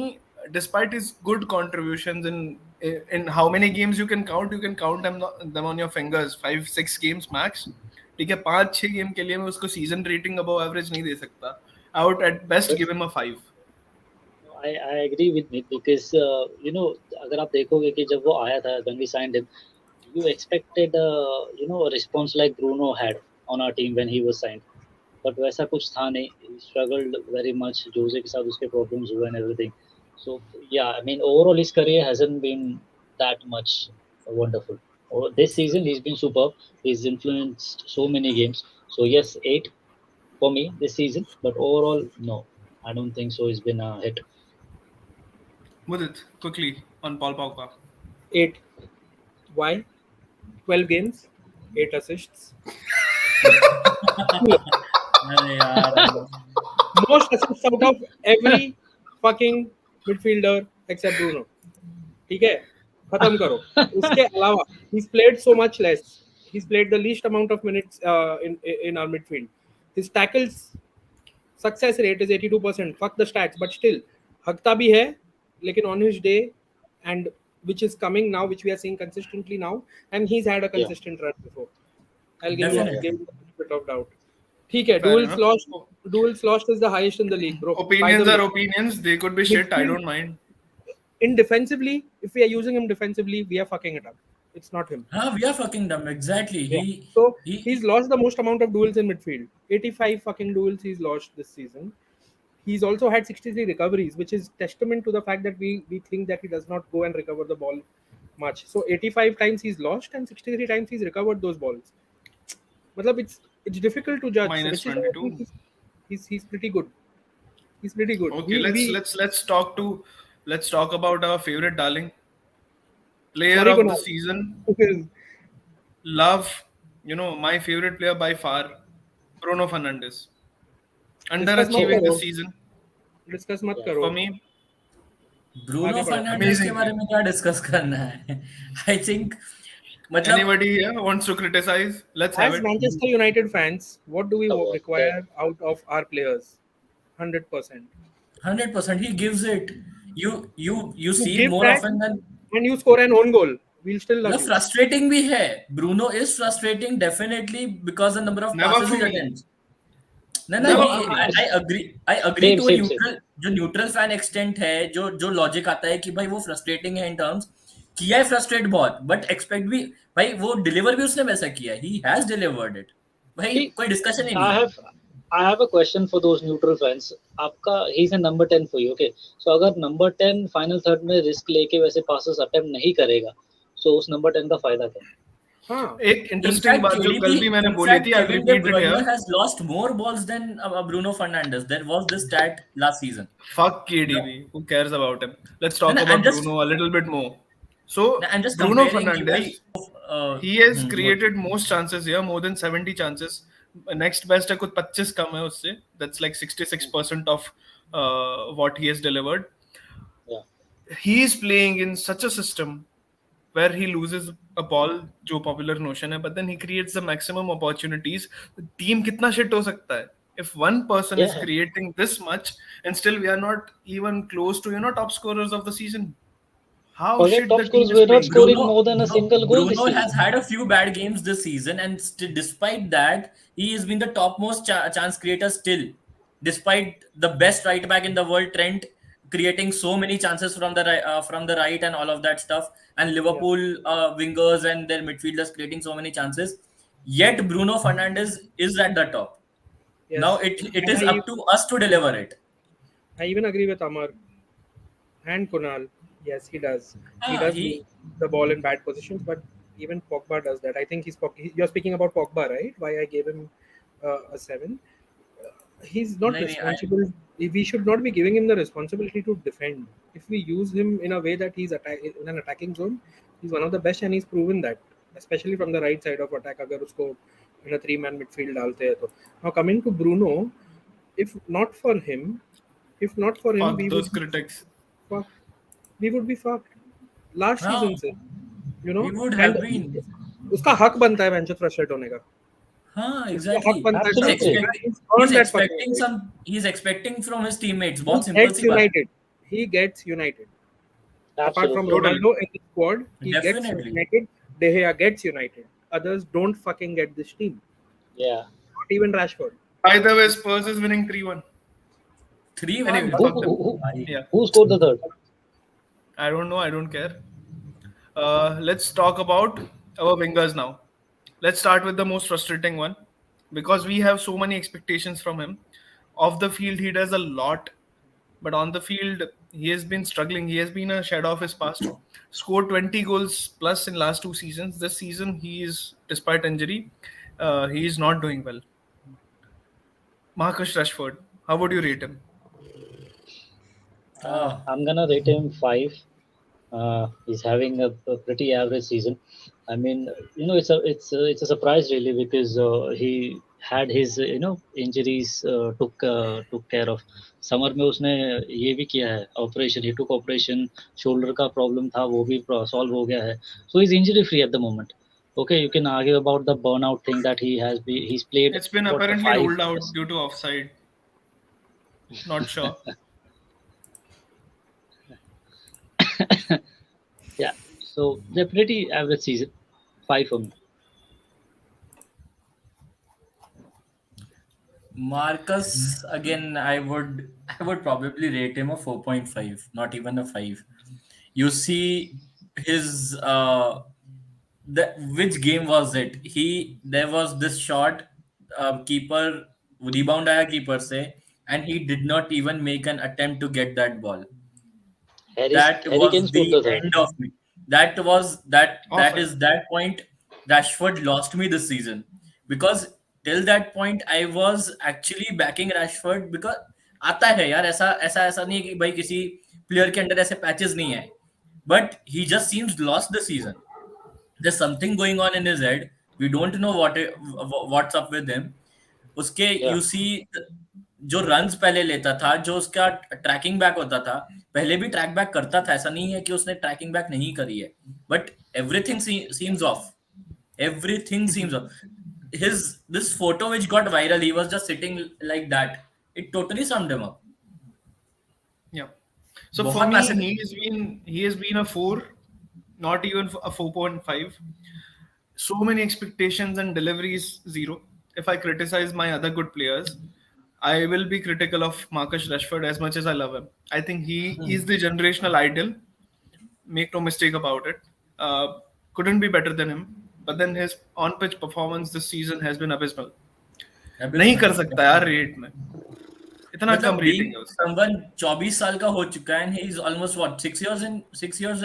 despite his good contributions in how many games you can count them on your fingers. 5-6 games max. ठीक है 5-6 game के लिए मैं उसको season rating above average नहीं दे सकता. I would at best give him a 5. I agree with Nick because अगर आप देखोगे कि जब वो आया था when we signed him, you expected a response like Bruno had on our team when he was signed, but वैसा कुछ था नहीं. He struggled very much. Jose के साथ उसके problems हुए and everything. So yeah, I mean overall his career hasn't been that much wonderful. This season he's been superb. He's influenced so many games. So yes, 8 for me this season, but overall no, I don't think so. He's been a hit. Mudit, quickly on Paul Pogba. 8. Why? 12 games, 8 assists. अरे यार. Most assists out of every fucking midfielder except Bruno. ठीक है, खत्म करो. उसके अलावा he's played so much less. He's played the least amount of minutes in our midfield. His tackles success rate is 82%. Fuck the stats, but still हकता भी है, लेकिन on his day and which is coming now, which we are seeing consistently now, and he's had a consistent run before. I'll give him Definitely. a bit of doubt. ठीक है, Fair duels enough. lost is the highest in the league, bro. By Opinions the are way, opinions. They could be shit. I don't mind. in defensively, if we are using him defensively, we are fucking it up. It's not him. हाँ, we are fucking dumb. Exactly. Yeah. So he he's lost the most amount of duels in midfield. 85 fucking duels he's lost this season. He's also had 63 recoveries, which is testament to the fact that we think that he does not go and recover the ball much. So 85 times he's lost and 63 times he's recovered those balls. Matlab it's difficult to judge. Minus Which is why 22. He's pretty good. He's pretty good. Okay, let's talk about our favorite darling, player Sorry, of the Kunal. season. Love, my favorite player by far, Bruno Fernandes. Underachieving this season Discuss मत Yeah. करो. for me. Bruno आगे बढ़ो. फर्नांडिस के Amazing. बारे में क्या discuss करना है? आई थिंक मतलब Anybody here wants to criticize? Let's have As it. Manchester United fans, what do we Come on, require out of our players? 100%. 100% he gives it. You You see give more that often than and you score an own goal. we'll still love मतलब you. frustrating भी है. Bruno is frustrating definitely because the number of Never passes for he me. attempts. ना ना Never he for me. I agree same to a same same. neutral, जो neutral fan extent है, जो logic आता है कि भाई वो फ्रस्ट्रेटिंग है इन टर्म्स, किया है फ्रस्ट्रेट बहुत, बट एक्सपेक्ट भी, भाई वो डिलीवर भी उसने वैसा किया, ही हैज डिलीवर्ड इट, भाई See, कोई डिस्कशन ही नहीं I है. have I have a question for those neutral fans. आपका he's a number 10 for you, okay? So अगर number 10 final third में risk लेके वैसे passes attempt नहीं करेगा, so उस number 10 का फायदा क्या? हाँ, एक इंटरेस्टिंग इनफैक्ट बात जो कल भी मैंने बोली थी, I Kevin de repeat it Bruyne here. Has lost more balls than Bruno Fernandes. There was this stat last season. Fuck KDB. Who cares about him? Let's No, talk no, about Bruno a little bit more. So, I'm just Bruno comparing कि भाई Fernandes, he has what? created most chances here, more than 70 chances. Next best है कुछ 25 कम है उससे. That's like 66% of what he has delivered. Yeah. He is playing in such a system where he loses a ball, जो popular notion है, but then he creates the maximum opportunities. Team कितना shit हो सकता है? If one person is Yeah. creating this much and still we are not even close to top scorers of the season, how Forget shit top the team scorers, is we're not playing. scoring more than a single goal this Bruno has season. had a few bad games this season, and despite that, he has been the topmost chance creator still. Despite the best right back in the world, Trent, creating so many chances from the right and all of that stuff, and yeah, Liverpool wingers and their midfielders creating so many chances. Yet Bruno Fernandes is at the top. Now yes. it And is up to us to deliver it. I even agree with Amar and Kunal. Yes, he does. He does lose He the ball in bad positions, but even Pogba does that. I think you're speaking about Pogba, right? Why I gave him a 7. He's not नहीं, नहीं, responsible. We should not be giving him the responsibility to defend. If we use him in a way that he's in an attacking zone, he's one of the best, and he's proven that, especially from the right side of attack. अगर उसको in a 3-man midfield डालते हैं तो. Now coming to Bruno, if not for him, Fuck we those would be critics. fucked. We would be fucked. Last हाँ, season से, we would and have been. उसका हक बनता है मैनचेस्टर फ्रस्ट्रेट होने का. हाँ, उसका हक exactly. बनता है He's Absolutely. Frustrate. expecting He's he's earned that fucking expecting right. he's expecting from his teammates. He बहुत simple gets सी बात है. United. He gets United. Apart from Absolutely. Ronaldo in the squad, he gets Definitely. United. De Gea gets United. Others don't fucking get this team. Yeah. Not even Rashford. By the way, Spurs is winning 3-1. 3-1. Anyway, Who, fuck them. Yeah. who scored the third? I don't know. I don't care. Let's talk about our wingers now. Let's start with the most frustrating one because we have so many expectations from him. Off the field, he does a lot, but on the field, he has been struggling. He has been a shadow of his past. Scored 20 goals plus in last 2 seasons. This season, he is, despite injury, he is not doing well. Marcus Rashford, how would you rate him? I'm gonna rate him 5. He's having a pretty average season. I mean, it's a surprise really because he had his injuries took care of. Summer में उसने ये भी किया है operation. He took operation. Shoulder का problem था वो भी solve हो गया है. So he's injury free at the moment. Okay, you can argue about the burnout thing that he's played. It's been what, apparently 5 ruled out years. due to offside. Not sure. Yeah, so they're pretty average season. 5 for me. Marcus, again, I would probably rate him a 4.5, not even a 5. You see his which game was it? There was this shot, keeper rebound आया keeper से, and he did not even make an attempt to get that ball. That Harry was Kane scored the the third. end of me. That Often. is that point. Rashford lost me this season because till that point I was actually backing Rashford because आता है यार, ऐसा नहीं है कि भाई किसी player के अंदर ऐसे पैचेस नहीं है, but he just seems lost this season. There's something going on in his head. We don't know what's up with him. उसके Yeah. यू सी जो रन्स पहले लेता था, जो उसका ट्रैकिंग बैक होता था, पहले भी ट्रैक बैक करता था, ऐसा नहीं है कि उसने ट्रैकिंग बैक नहीं करी है, but everything seems of. Everything seems off. This photo which got viral, he was just sitting like that. It totally summed him up. Yeah. So for बहुत me, massive. he has been a 4. not even a 4.5. So many expectations and deliveries zero. If I criticize my other good players, I will be critical of Marcus Rashford as much as I love him. I think he is the generational idol. Make no mistake about it. Couldn't be better than him. But then his on-pitch performance this season has been abysmal. नहीं Abysmal, कर सकता यार rate में इतना कम मतलब being rating है उसकी. someone 24 साल का हो चुका है and he is almost what 6 years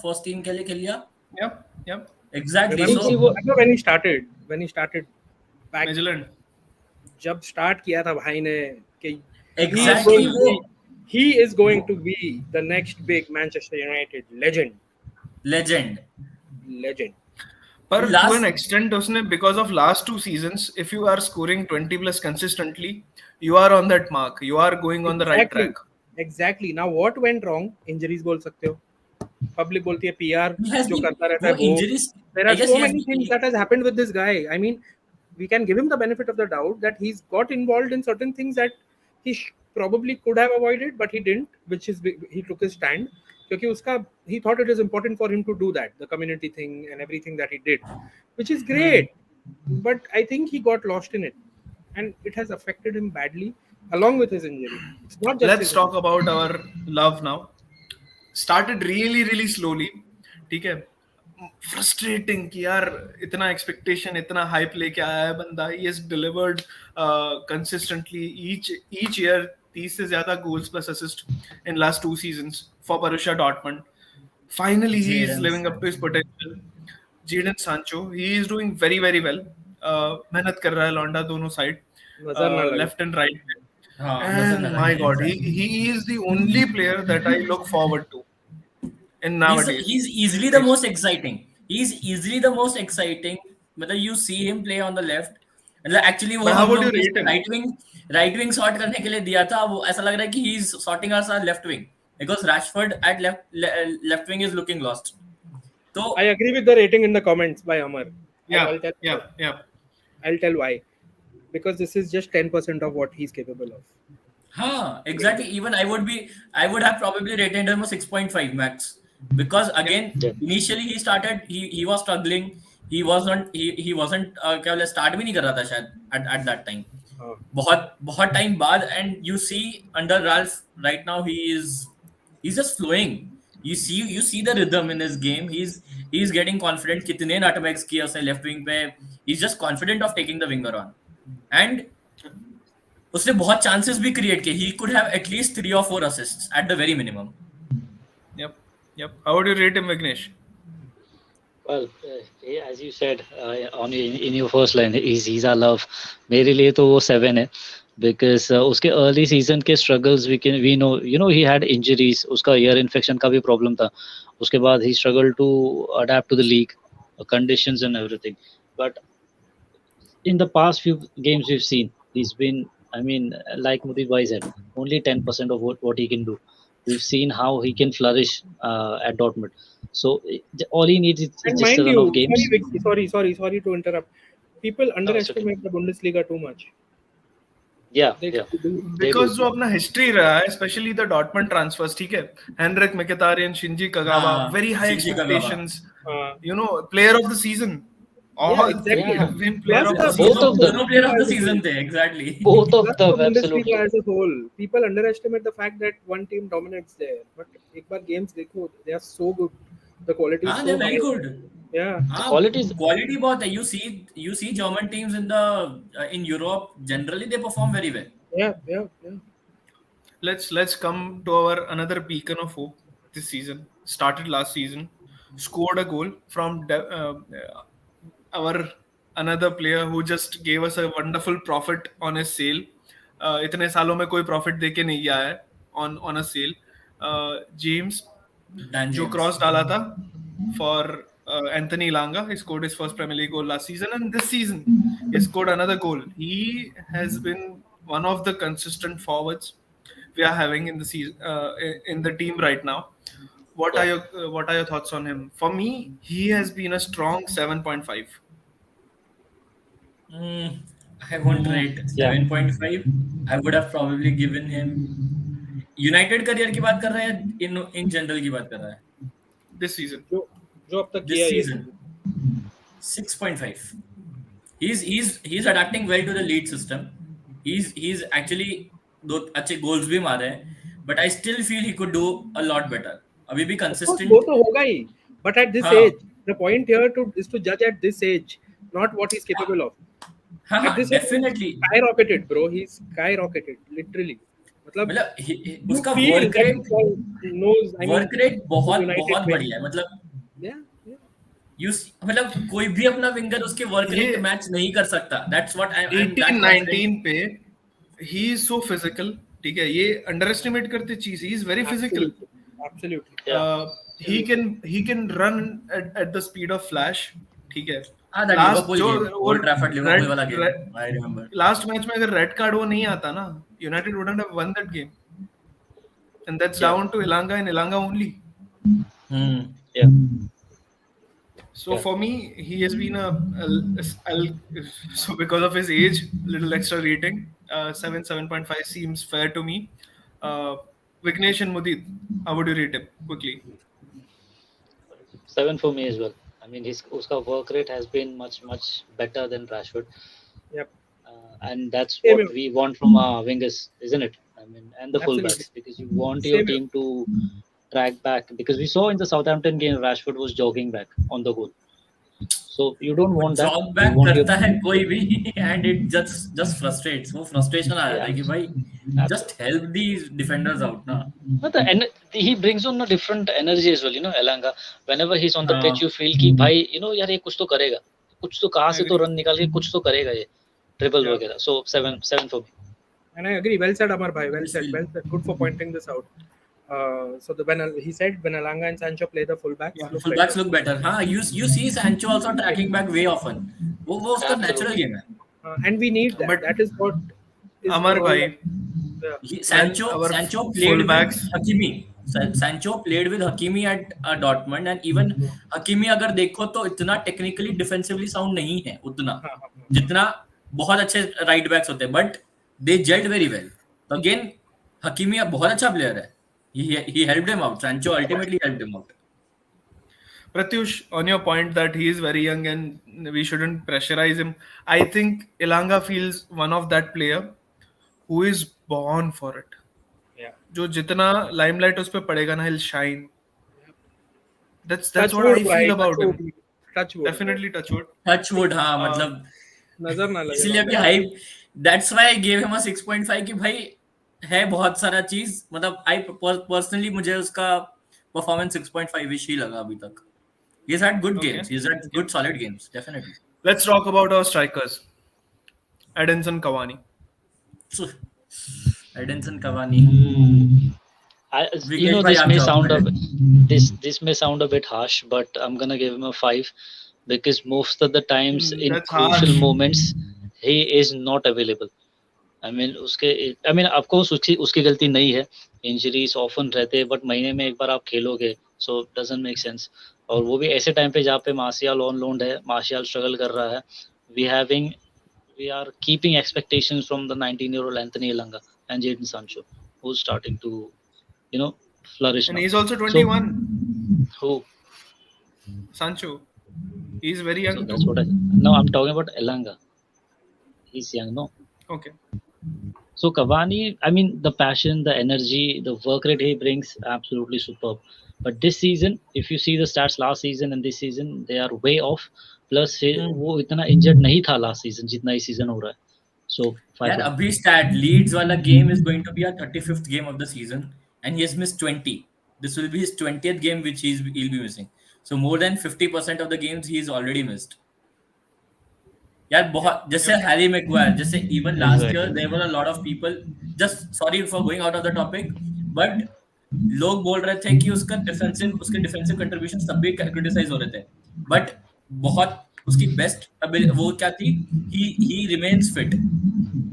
first team के लिए खेल लिया. Yep, yep. Exactly. Remember, So remember when he started back, Midland. जब start किया था भाई ने कि exactly वो he is going to be the next big Manchester United legend. legend. पर to Last an extent उसने because of last 2 seasons, if you are scoring 20 plus consistently, you are on that mark. You are going on the right track. Exactly. Now what went wrong? Injuries बोल सकते हो. Public बोलती है PR he has जो been करता रहता वो है वो. injuries. There I are guess so he has many things that has happened with this guy. I mean, we can give him the benefit of the doubt that he's got involved in certain things that he probably could have avoided, but he didn't. Which is he took his stand. क्योंकि उसका he thought it is important for him to do that, the community thing and everything that he did, which is great. But I think he got lost in it, and it has affected him badly, along with his injury. It's not just. Let's talk about our love now. Started really slowly. ठीक है. Frustrating कि यार इतना expectation, इतना hype लेके आया है बंदा. He has delivered consistently each year 30 से ज्यादा goals plus assist in last 2 seasons for Borussia Dortmund. Finally, he is living up to his potential. Jadon Sancho, he is doing very well. मेहनत कर रहा है लौंडा दोनों side, नजर ना लगे. left and right. हाँ, And my God, he is the only player that I look forward to in nowadays. he's easily the most exciting. He's easily the most exciting. मतलब you see him play on the left. मतलब actually वो But how हम would लोग you ने rate him? right wing sort करने के लिए दिया था. वो ऐसा लग रहा है कि he's sorting us our left wing because Rashford at left wing is looking lost. So I agree with the rating in the comments by Amar. Yeah. I'll tell why. Because this is just 10% of what he's capable of. हाँ, exactly. Even I would have probably rated him a 6.5 max because again, initially he started, he was struggling. He wasn't क्या बोले start भी नहीं कर रहा था शायद at that time. बहुत time बाद, and you see under Ralph right now he's just flowing. You see the rhythm in his game. He's getting confident. कितने nutmegs किए उसने left wing पे. He's just confident of taking the winger on, and उसने बहुत chances भी create किए. He could have at least 3 or 4 assists at the very minimum. Yep. How would you rate him, Vignesh? Well, as you said in your first line, he's our love. मेरे लिए तो वो 7 है because उसके early season के struggles we know, he had injuries. उसका ear infection का भी problem था. उसके बाद he struggled to adapt to the league conditions and everything. But in the past few games we've seen, he's been, I mean, like Mudit Bhai said, only 10% of what he can do. We've seen how he can flourish at Dortmund. So all he needs is And just a mind run of you, games. sorry to interrupt. People underestimate the Bundesliga too much. Yeah. Because जो अपना history रहा है, especially the Dortmund transfers, ठीक है, Henrik Mkhitaryan, Shinji Kagawa, very high Shinji expectations. Player of the season. Exactly. Win player Plus of the the- season. Both of them. दोनों player of the season थे, exactly. Both of Plus them, the Bundesliga absolutely. as a whole, people underestimate the fact that one team dominates there. But एक बार games देखो, they are so good. The quality is हाँ, so they're very high. good. Yeah. हाँ, quality is- quality बहुत है. You see German teams in Europe generally they perform very well. Yeah. Let's come to our another beacon of hope this season. Started last season, scored a goal from our another player who just gave us a wonderful profit on his sale. इतने सालों में कोई profit देके नहीं गया है on a sale. James Dan जो James. cross डाला था for Anthony Langa. He scored his first Premier League goal last season, and this season he scored another goal. He has been one of the consistent forwards we are having in the season, in the team right now. What are your thoughts on him? For me, he has been a strong 7.5. I won't rate Yeah. 7.5. I would have probably given him. United career की बात कर रहे हैं in general की बात कर रहा है. This season. जो अब तक this किया है ये season. season. 6.5. He's adapting well to the lead system. He's actually दो अच्छे goals भी मारे हैं, but I still feel he could do a lot better. अभी भी Of course, वो consistent. तो होगा ही. But at this हाँ age, the point here is to judge at this age, not what he's capable of. हाँ At हाँ this age, he's definitely. skyrocketed, bro. He's skyrocketed, literally. मतलब मतलब you उसका feel work that rate he knows. I mean, work rate बहुत United बहुत way. बढ़िया है. मतलब Yeah, yeah. मतलब कोई भी अपना विंगर उसके वर्क ये रेट मैच नहीं कर सकता. That's what I'm 18 that confident. 19 पे ही इज सो फिजिकल. ठीक है, ये अंडर एस्टिमेट करते चीज. He is very physical. Absolutely, absolutely. Yeah. he can run at the speed of flash. ठीक है. हाँ that लास्ट लिवरपूल जो गेम, ओल्ड ट्रैफर्ड लिवरपूल वाला game, I remember. Last match में अगर रेड कार्ड वो नहीं आता ना, United wouldn't have won that game. And that's Yeah. Down to Elanga and Elanga only. Yeah. So for me, he has been so because of his age, little extra rating. 7.5 seems fair to me. Vignesh and Mudit, how would you rate him quickly? 7 for me as well. I mean, uska work rate has been much better than Rashford, Yep. and that's Same what here. we want from our wingers, isn't it? I mean, and the Absolutely. fullbacks, because you want your Same here. team to track back. Because we saw in the Southampton game, Rashford was jogging back on the goal, so you don't want that. Job You back want your करता है कोई भी and it just frustrates. वो frustration आ जाता है कि भाई just help these defenders out ना. But he brings on a different energy as well, you know, Elanga. Whenever he's on the हाँ. pitch, you feel कि भाई, you know, यार ये कुछ तो करेगा, कुछ तो कहाँ से तो रन निकाल के कुछ तो करेगा ये, ट्रिपल Yeah. वगैरह. So 7 for me. And I agree. Well said, Amar bhai. Well said. Well said. Good for pointing this out. So he said when Alanga and Sancho play the fullbacks, Yeah, look Fullbacks better. look better. हाँ, you see Sancho also tracking back way often. वो उसका Absolutely. natural game है. And we need that. But- That is what is Amar all- bhai, Yeah. Sancho our played fullbacks- with Hakimi. Sancho played with Hakimi at Dortmund, and even Hakimi अगर देखो तो इतना technically defensively sound नहीं है उतना जितना बहुत अच्छे right backs होते हैं, but they gelled very well. So again, Hakimi अब बहुत अच्छा player है. He helped him out. Sancho ultimately helped him out. Pratyush, on your point that he is very young and we shouldn't pressurize him, I think Ilanga feels one of that player who is born for it. Yeah. जो जितना limelight उस पे पड़ेगा ना, he'll shine. That's Touch what wood, I bhai, feel about touch him. wood. Touch wood. Definitely touch wood. Touchwood हाँ मतलब नजर ना लगे. इसलिए अभी hype. That's why I gave him a 6.5 कि भाई है बहुत सारा चीज. मतलब I personally मुझे उसका परफॉर्मेंस 6.5 इश ही लगा अभी तक. He's had good Okay. games. He's had good solid games definitely. Let's talk about our strikers. Edinson Cavani. So, Edinson Cavani. You know, bhai, this aap may jao, sound a bhai. this may sound a bit harsh, but I'm gonna give him a 5 because most of the times in That's crucial harsh. moments he is not available. I mean, of course उसकी गलती नहीं है. Injuries often रहते हैं, but महीने में एक बार आप खेलोगे, so doesn't make sense. और वो भी ऐसे टाइम पे जहाँ पे मार्शियल ऑन लोन है, मार्शियल स्ट्रगल कर रहा है. We are keeping expectations from the 19-year-old Anthony Elanga and Jadon Sancho, who's starting to, you know, flourish And now. he's also 21. Who? Sancho. He's very So young that's too. what No, I'm talking about Elanga. He's young, no? Okay. So Cavani, I mean, the passion, the energy, the work rate he brings, absolutely superb. But this season, if you see the stats last season and this season, they are way off. Plus, वो इतना injured नहीं था last season जितना इस season हो रहा है. So 5. यार अभी stat Leeds वाला game is going to be a 35th game of the season and he has missed 20. This will be his 20th game which he'll be missing. So more than 50% of the games he's already missed. यार बहुत जैसे Harry Maguire, जैसे even last year there were a lot of people, just sorry for going out of the topic, but लोग बोल रहे थे कि उसके डिफेंसिव कंट्रीब्यूशन सब भी क्रिटिसाइज हो रहे थे, बट बहुत उसकी बेस्ट वो क्या थी, ही रिमेन्स फिट.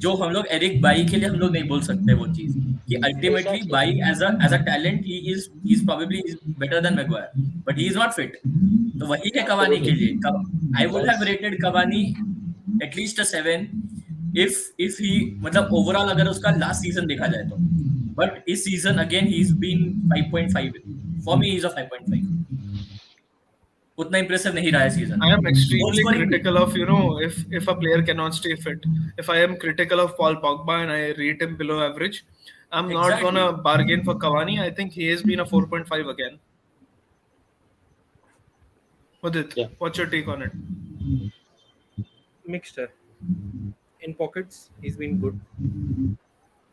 जो हम लोग एरिक बाई के लिए हम लोग नहीं बोल सकते वो चीज कि ultimately Bailly as a talent he is probably better than Maguire, but he is not fit. तो वही है कवानी के लिए. I would have rated Cavani at least a 7 if he मतलब ओवरऑल अगर उसका लास्ट सीजन देखा जाए तो. But this season again he's been 5.5. For me he's a 5.5. उतना impressive नहीं रहा है season. I am Goal extremely scoring भी. critical of, if a player cannot stay fit. If I am critical of Paul Pogba and I rate him below average, I'm not Exactly. gonna bargain for Cavani. I think he has been a 4.5 again. Udit, Yeah. what's your take on it? Mixed. In pockets, he's been good.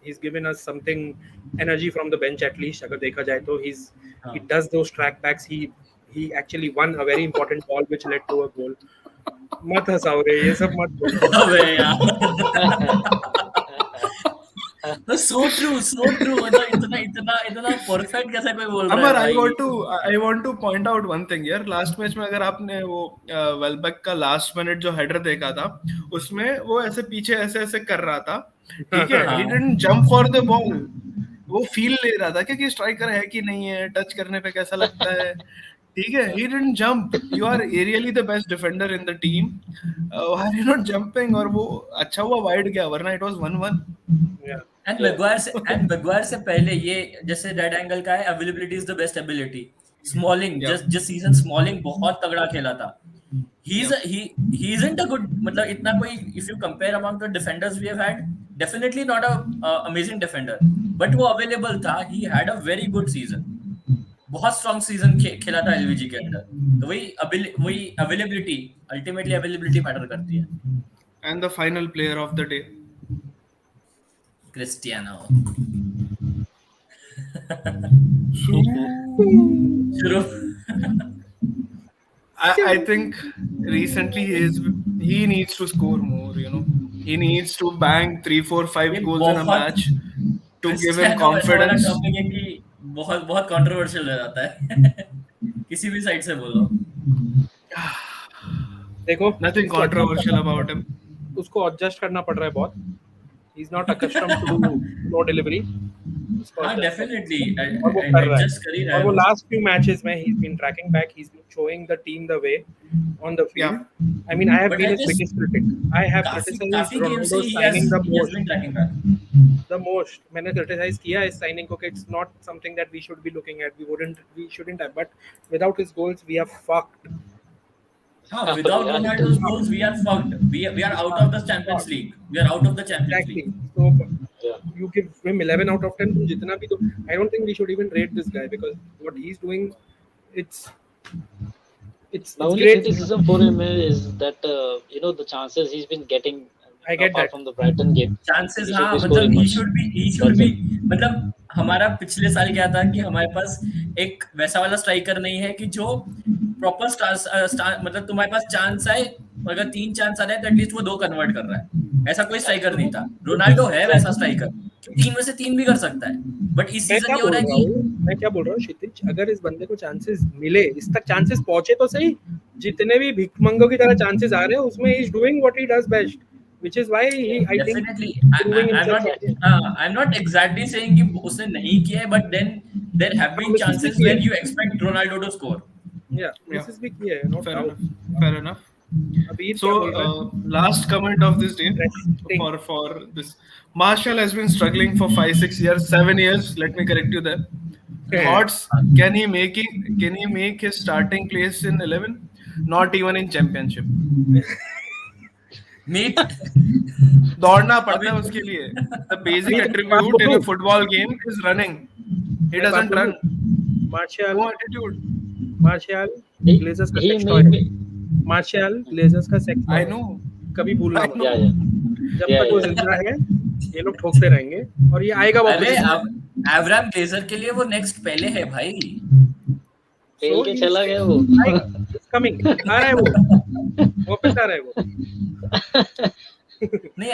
He's given us something energy from the bench at least. अगर देखा जाए तो he does those track backs. He actually won a very important ball which led to a goal. मत हंसाओ रे, ये सब मत बोलो. अबे यार. So true, so true. मतलब इतना perfect कैसे कोई बोल रहा है Amar, भाई. I want to point out one thing here. Last match में अगर आपने वो वेलबेक का लास्ट मिनट जो हेडर देखा था, उसमें वो ऐसे पीछे ऐसे कर रहा था, ठीक है? He didn't jump for the ball. वो फील ले रहा था कि स्ट्राइकर है कि नहीं है, टच करने पे कैसा लगता है, ठीक है? He didn't jump. You are aerially the best defender in the team. Why are you not jumping? और वो अच्छा हुआ वाइड गया, वरना it was 1-1. Yeah. And Maguire से पहले ये जैसे रेड एंगल का है, availability is the best ability. स्मॉलिंग जिस सीजन स्मॉलिंग बहुत तगड़ा खेला था. he isn't a good, मतलब इतना कोई, if you compare among the defenders we have had, definitely not a amazing defender, but वो अवेलेबल था. he had a very good season. बहुत स्ट्रॉन्ग सीजन खेला था एलवीजी के अंदर. तो वही अवेलेबिलिटी, अल्टीमेटली अवेलेबिलिटी मैटर करती है. And the final player of the day. Cristiano. I think recently he needs to score more. He needs to bang 3, 4, 5 goals in a match to give him confidence. Topic है कि बहुत बहुत controversial हो जाता है. किसी भी साइड से बोलो. देखो, Nothing controversial about him. उसको एडजस्ट करना पड़ रहा है बहुत. He's not accustomed to do no delivery. हाँ, definitely. और वो कर रहा Adjust कर ही है. रहा और है वो वो. last few matches में he's been tracking back. He's been showing the team the way on the field. I mean, I have But been I his just- biggest critic. I have criticized काफी game से Ronaldo he signing the has most. been tracking back. The most. मैंने criticize किया इस signing को कि it's not something that we should be looking at. We shouldn't have. But without his goals, we are fucked. हाँ, without Ronaldo's goals, we are fucked. We are out of the Champions League. We are out of the Champions Exactly. League. So you give him 11 out of 10. जितना भी तो, I don't think we should even rate this guy because what he's doing, it's The only great. criticism for him is that the chances he's been getting. I get apart that. from the Brighton game. Chances, He should हाँ, be scoring मतलब he much. should That's be, it. मतलब हमारा पिछले साल क्या था कि हमारे पास एक वैसा वाला स्ट्राइकर नहीं है कि जो प्रॉपर मतलब तुम्हारे पास चांस आए, अगर 3 चांस आ रहे हैं तो एटलीस्ट वो 2 कन्वर्ट कर रहा है. ऐसा कोई स्ट्राइकर नहीं था. रोनाल्डो है वैसा स्ट्राइकर, 3 में से 3 भी कर सकता है. बट इस सीजन ये हो रहा है कि मैं क्या बोल रहा हूँ क्षितिज, अगर इस बंदे को चांसेस मिले, इस तक चांसेस पहुंचे तो सही. जितने भी भिखमंगों की तरह चांसेस आ रहे हैं उसमें he is doing what he does best, which is why he, I think, definitely proving himself. I'm not exactly saying कि उसने नहीं किया है, but then there have been chances where you expect Ronaldo to score. Yeah, this is big, yeah, no Fair doubt. enough. Fair enough. अबीर So, क्या बोल रहा है? last comment of this day Interesting. for this. Martial has been struggling for 5, 6 years, 7 years. Let me correct you there. Thoughts? Can he make his starting place in 11? Not even in championship. Mate, दौड़ना पड़ता है उसके लिए. The basic attribute in a football game is running. He doesn't run. Martial, No attitude. Martial, Glazers का He sex made toy. me. Martial, Glazers का sex toy. I know. कभी भूलना I मत. know. Yeah. जब तक वो जिंदा है, ये लोग ठोकते रहेंगे और ये आएगा अरे वापस. अब एवराम ग्लेजर के लिए वो नेक्स्ट पहले है भाई. खेल के चला गया वो. कमिंग आ रहा है वो, वापस आ रहा है वो. नहीं,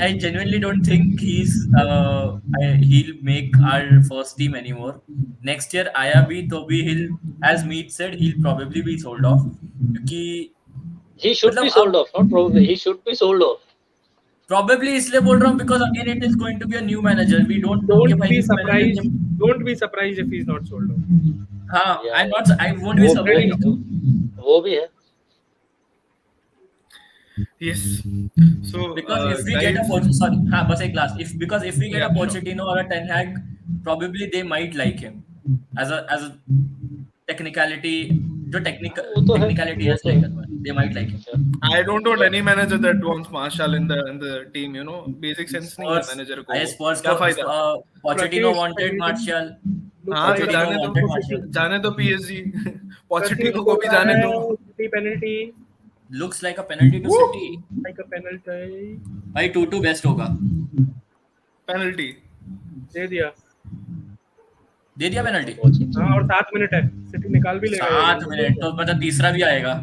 I genuinely don't think he'll make our first team anymore. Next year आया भी तो भी as Meet said, he'll probably be sold off. क्योंकि He should be sold off. Not probably. He should be sold off. probably इसलिए बोल रहा हूँ because again it is going to be a new manager. We don't know कि Don't भाई be new surprised. manager Don't be surprised if he's not sold off. हाँ, Yeah. I won't be surprised. वो भी है. Yes. So Because if we guys, get a sorry, हाँ बस एक last. Because if we get a Yeah, sure. Pochettino or a Ten Hag, probably they might like him as a technicality जो technical वो तो है, technicality वो है तो सही है। करवा they might like him I don't want any manager that wants Martial in the team. You know, basic sense नहीं है स्पर्स manager को. आई स्पर्स क्या को फायदा? Pochettino Rakesh wanted penalty martial looks हाँ तो like a Pochettino wanted Martial. जाने दो PSG. Rakesh पोचेटिनो को बोल भी रहा जाने है दो. City penalty Looks like a penalty to City. like a penalty भाई 2-2 बेस्ट होगा. Penalty. दे दिया. दे दिया पेनल्टी. हाँ और 7 मिनट है. सिटी निकाल भी लेगा. 7 मिनट तो मतलब तीसरा भी आएगा.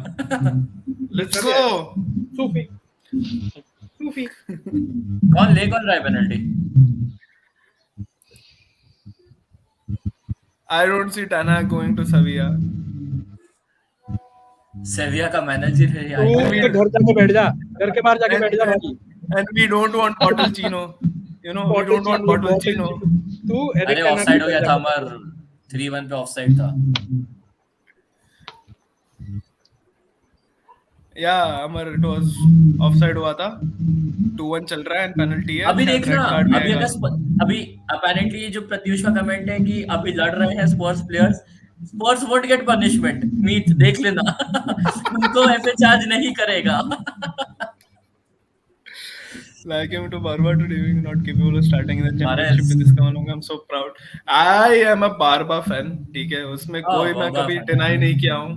Let's go. सूफी सूफी. कौन रहा है penalty? I don't see Tana going to Sevilla. सेविया का मैनेजर है तू यार. घर जाके बैठ जा. घर के बाहर जाके बैठ जा भाई. And we don't want bottle chino. You know, we don't want bottle chino. तू अरे ऑफसाइड हो गया था अमर. 3-1 पे ऑफसाइड था. Yeah, Amar it was offside हुआ था. 2-1 चल रहा है and penalty है. अभी शायद देखना, red card भी अभी आएगा. अगर अभी अपेरेंटली ये जो प्रत्युष का कमेंट है कि अभी लड़ रहे हैं Spurs players, Spurs won't get punishment. Meet देख लेना. उनको ऐसे चार्ज नहीं करेगा. Like him to Barba today, being not capable of starting in the championship Mahrez. with this come along. I'm so proud. I am a Barba fan. ठीक है, उसमें कोई मैं Barba कभी fan. deny नहीं किया हूँ.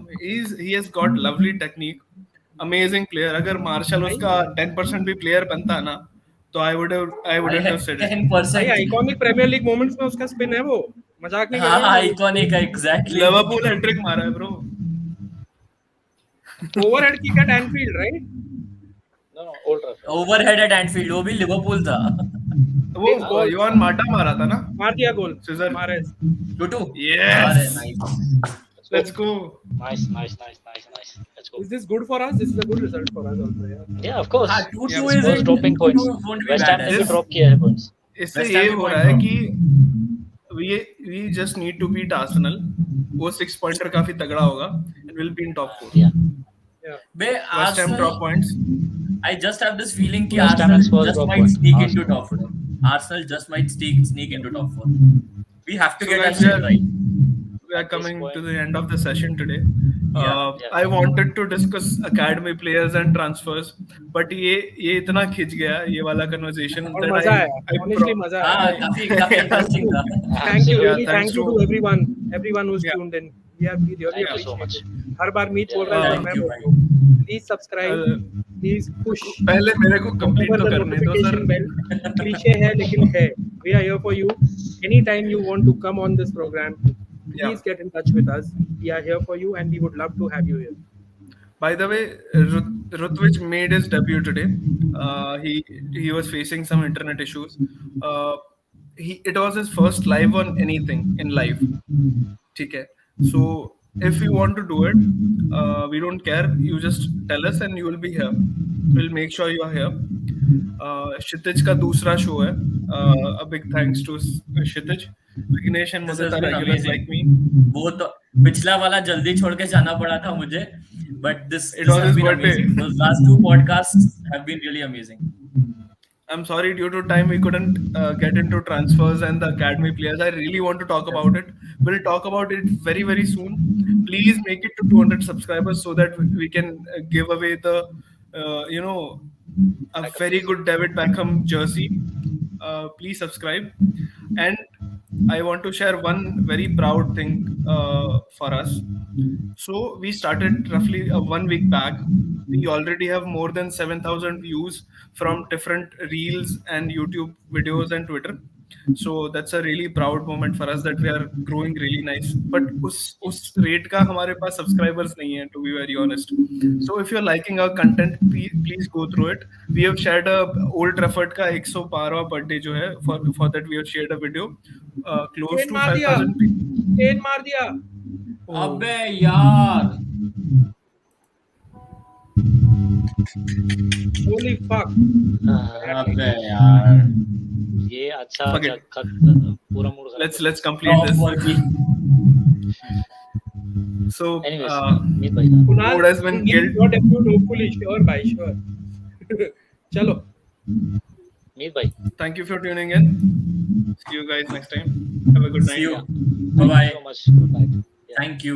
He has got lovely technique, amazing player. अगर मार्शल उसका 10% भी player बनता ना, तो I wouldn't have said it. 10%. भाई आइकॉनिक प्रीमियर लीग मोमेंट्स में उसका स्पिन है वो. मजाक नहीं कर हाँ, रहा हूँ. Iconic exactly. लिवरपूल हैट्रिक मारा है bro. Overhead kick at Anfield right. No, Old Trafford. Overhead at Anfield, वो भी लिवरपूल था. वो योहान माटा मारा था ना. मार दिया गोल. Scissor. मारेज. 2-2. Yes. अरे nice. Let's go. Nice. Let's go. Is this good for us? This is a good result for us also. Yeah. Yeah, of course. हाँ, 2-2 Yeah, is Spurs it? dropping points. 2-2 won't be West bad. Ham ने भी Yes. drop किया है points. इससे West ये Ham हो भी रहा है point कि we just need to beat Arsenal. वो 6 pointer काफी तगड़ा होगा and we'll be in top 4. Yeah. Bay West Ham drop points. I just have this feeling कि West Ham and Arsenal Spurs just drop might points. sneak Arsenal. into top 4. Arsenal just might sneak into top 4. We have to So get guys, that shit right. We are coming to the end of the session today. Yeah. I wanted to discuss academy players and transfers, but ये इतना खिंच गया ये वाला conversation और that मजा आया. Honestly मजा हाँ, आया. काफी interesting था. Thank you, Yeah, really. thanks Thank you to- to everyone who's Yeah. tuned in. We really Thank you so appreciate much. it. हर बार मीत बोल रहा है Thank और मैं you, बोल रहा हूँ. Please subscribe. Please push. पहले मेरे को complete Over तो the करने दो सर. notification bell. Cliché है लेकिन है. We are here for you. Anytime you want to come on this program, please get in touch with us. We are here for you and we would love to have you here. By the way, Rutvich made his debut today. He was facing some internet issues. It was his first live on anything in live. ठीक है. So if you want to do it, we don't care. You just tell us and you will be here. We'll make sure you are here. Kshitij का दूसरा show है. A big thanks to Kshitij. Vignesh and This has Mudita been regulars amazing. like me. वो तो पिछला वाला जल्दी छोड़ के जाना पड़ा था मुझे, but this It was has his been birthday. amazing. Those last 2 podcasts have been really amazing. I'm sorry, due to time we couldn't get into transfers and the academy players. I really want to talk about it. We'll talk about it very, very soon. Please make it to 200 subscribers so that we can give away the, a very good David Beckham jersey. Please subscribe. And I want to share one very proud thing for us. So we started roughly 1 week back. We already have more than 7,000 views from different reels and YouTube videos and Twitter. So that's a really proud moment for us that we are growing really nice. But उस rate का हमारे पास subscribers नहीं है, to be very honest. So if you're liking our content, please go through it. We have shared a Old Trafford का 112वां birthday जो है, for that we have shared a video close to 5,000 people. Chain मार दिया. अबे यार, Holy fuck. अबे यार. ये अच्छा Fuck it. पूरा मूड खराब. Let's complete this. So Anyways, मीत भाई. Kunal, Mood has been you killed. got approved, hopefully, sure, bhai, sure. चलो. मीत भाई. thank you for tuning in. See you guys next time. Have a good night. See you. Bye bye. Thank you so much. Good night. Yeah. Thank you.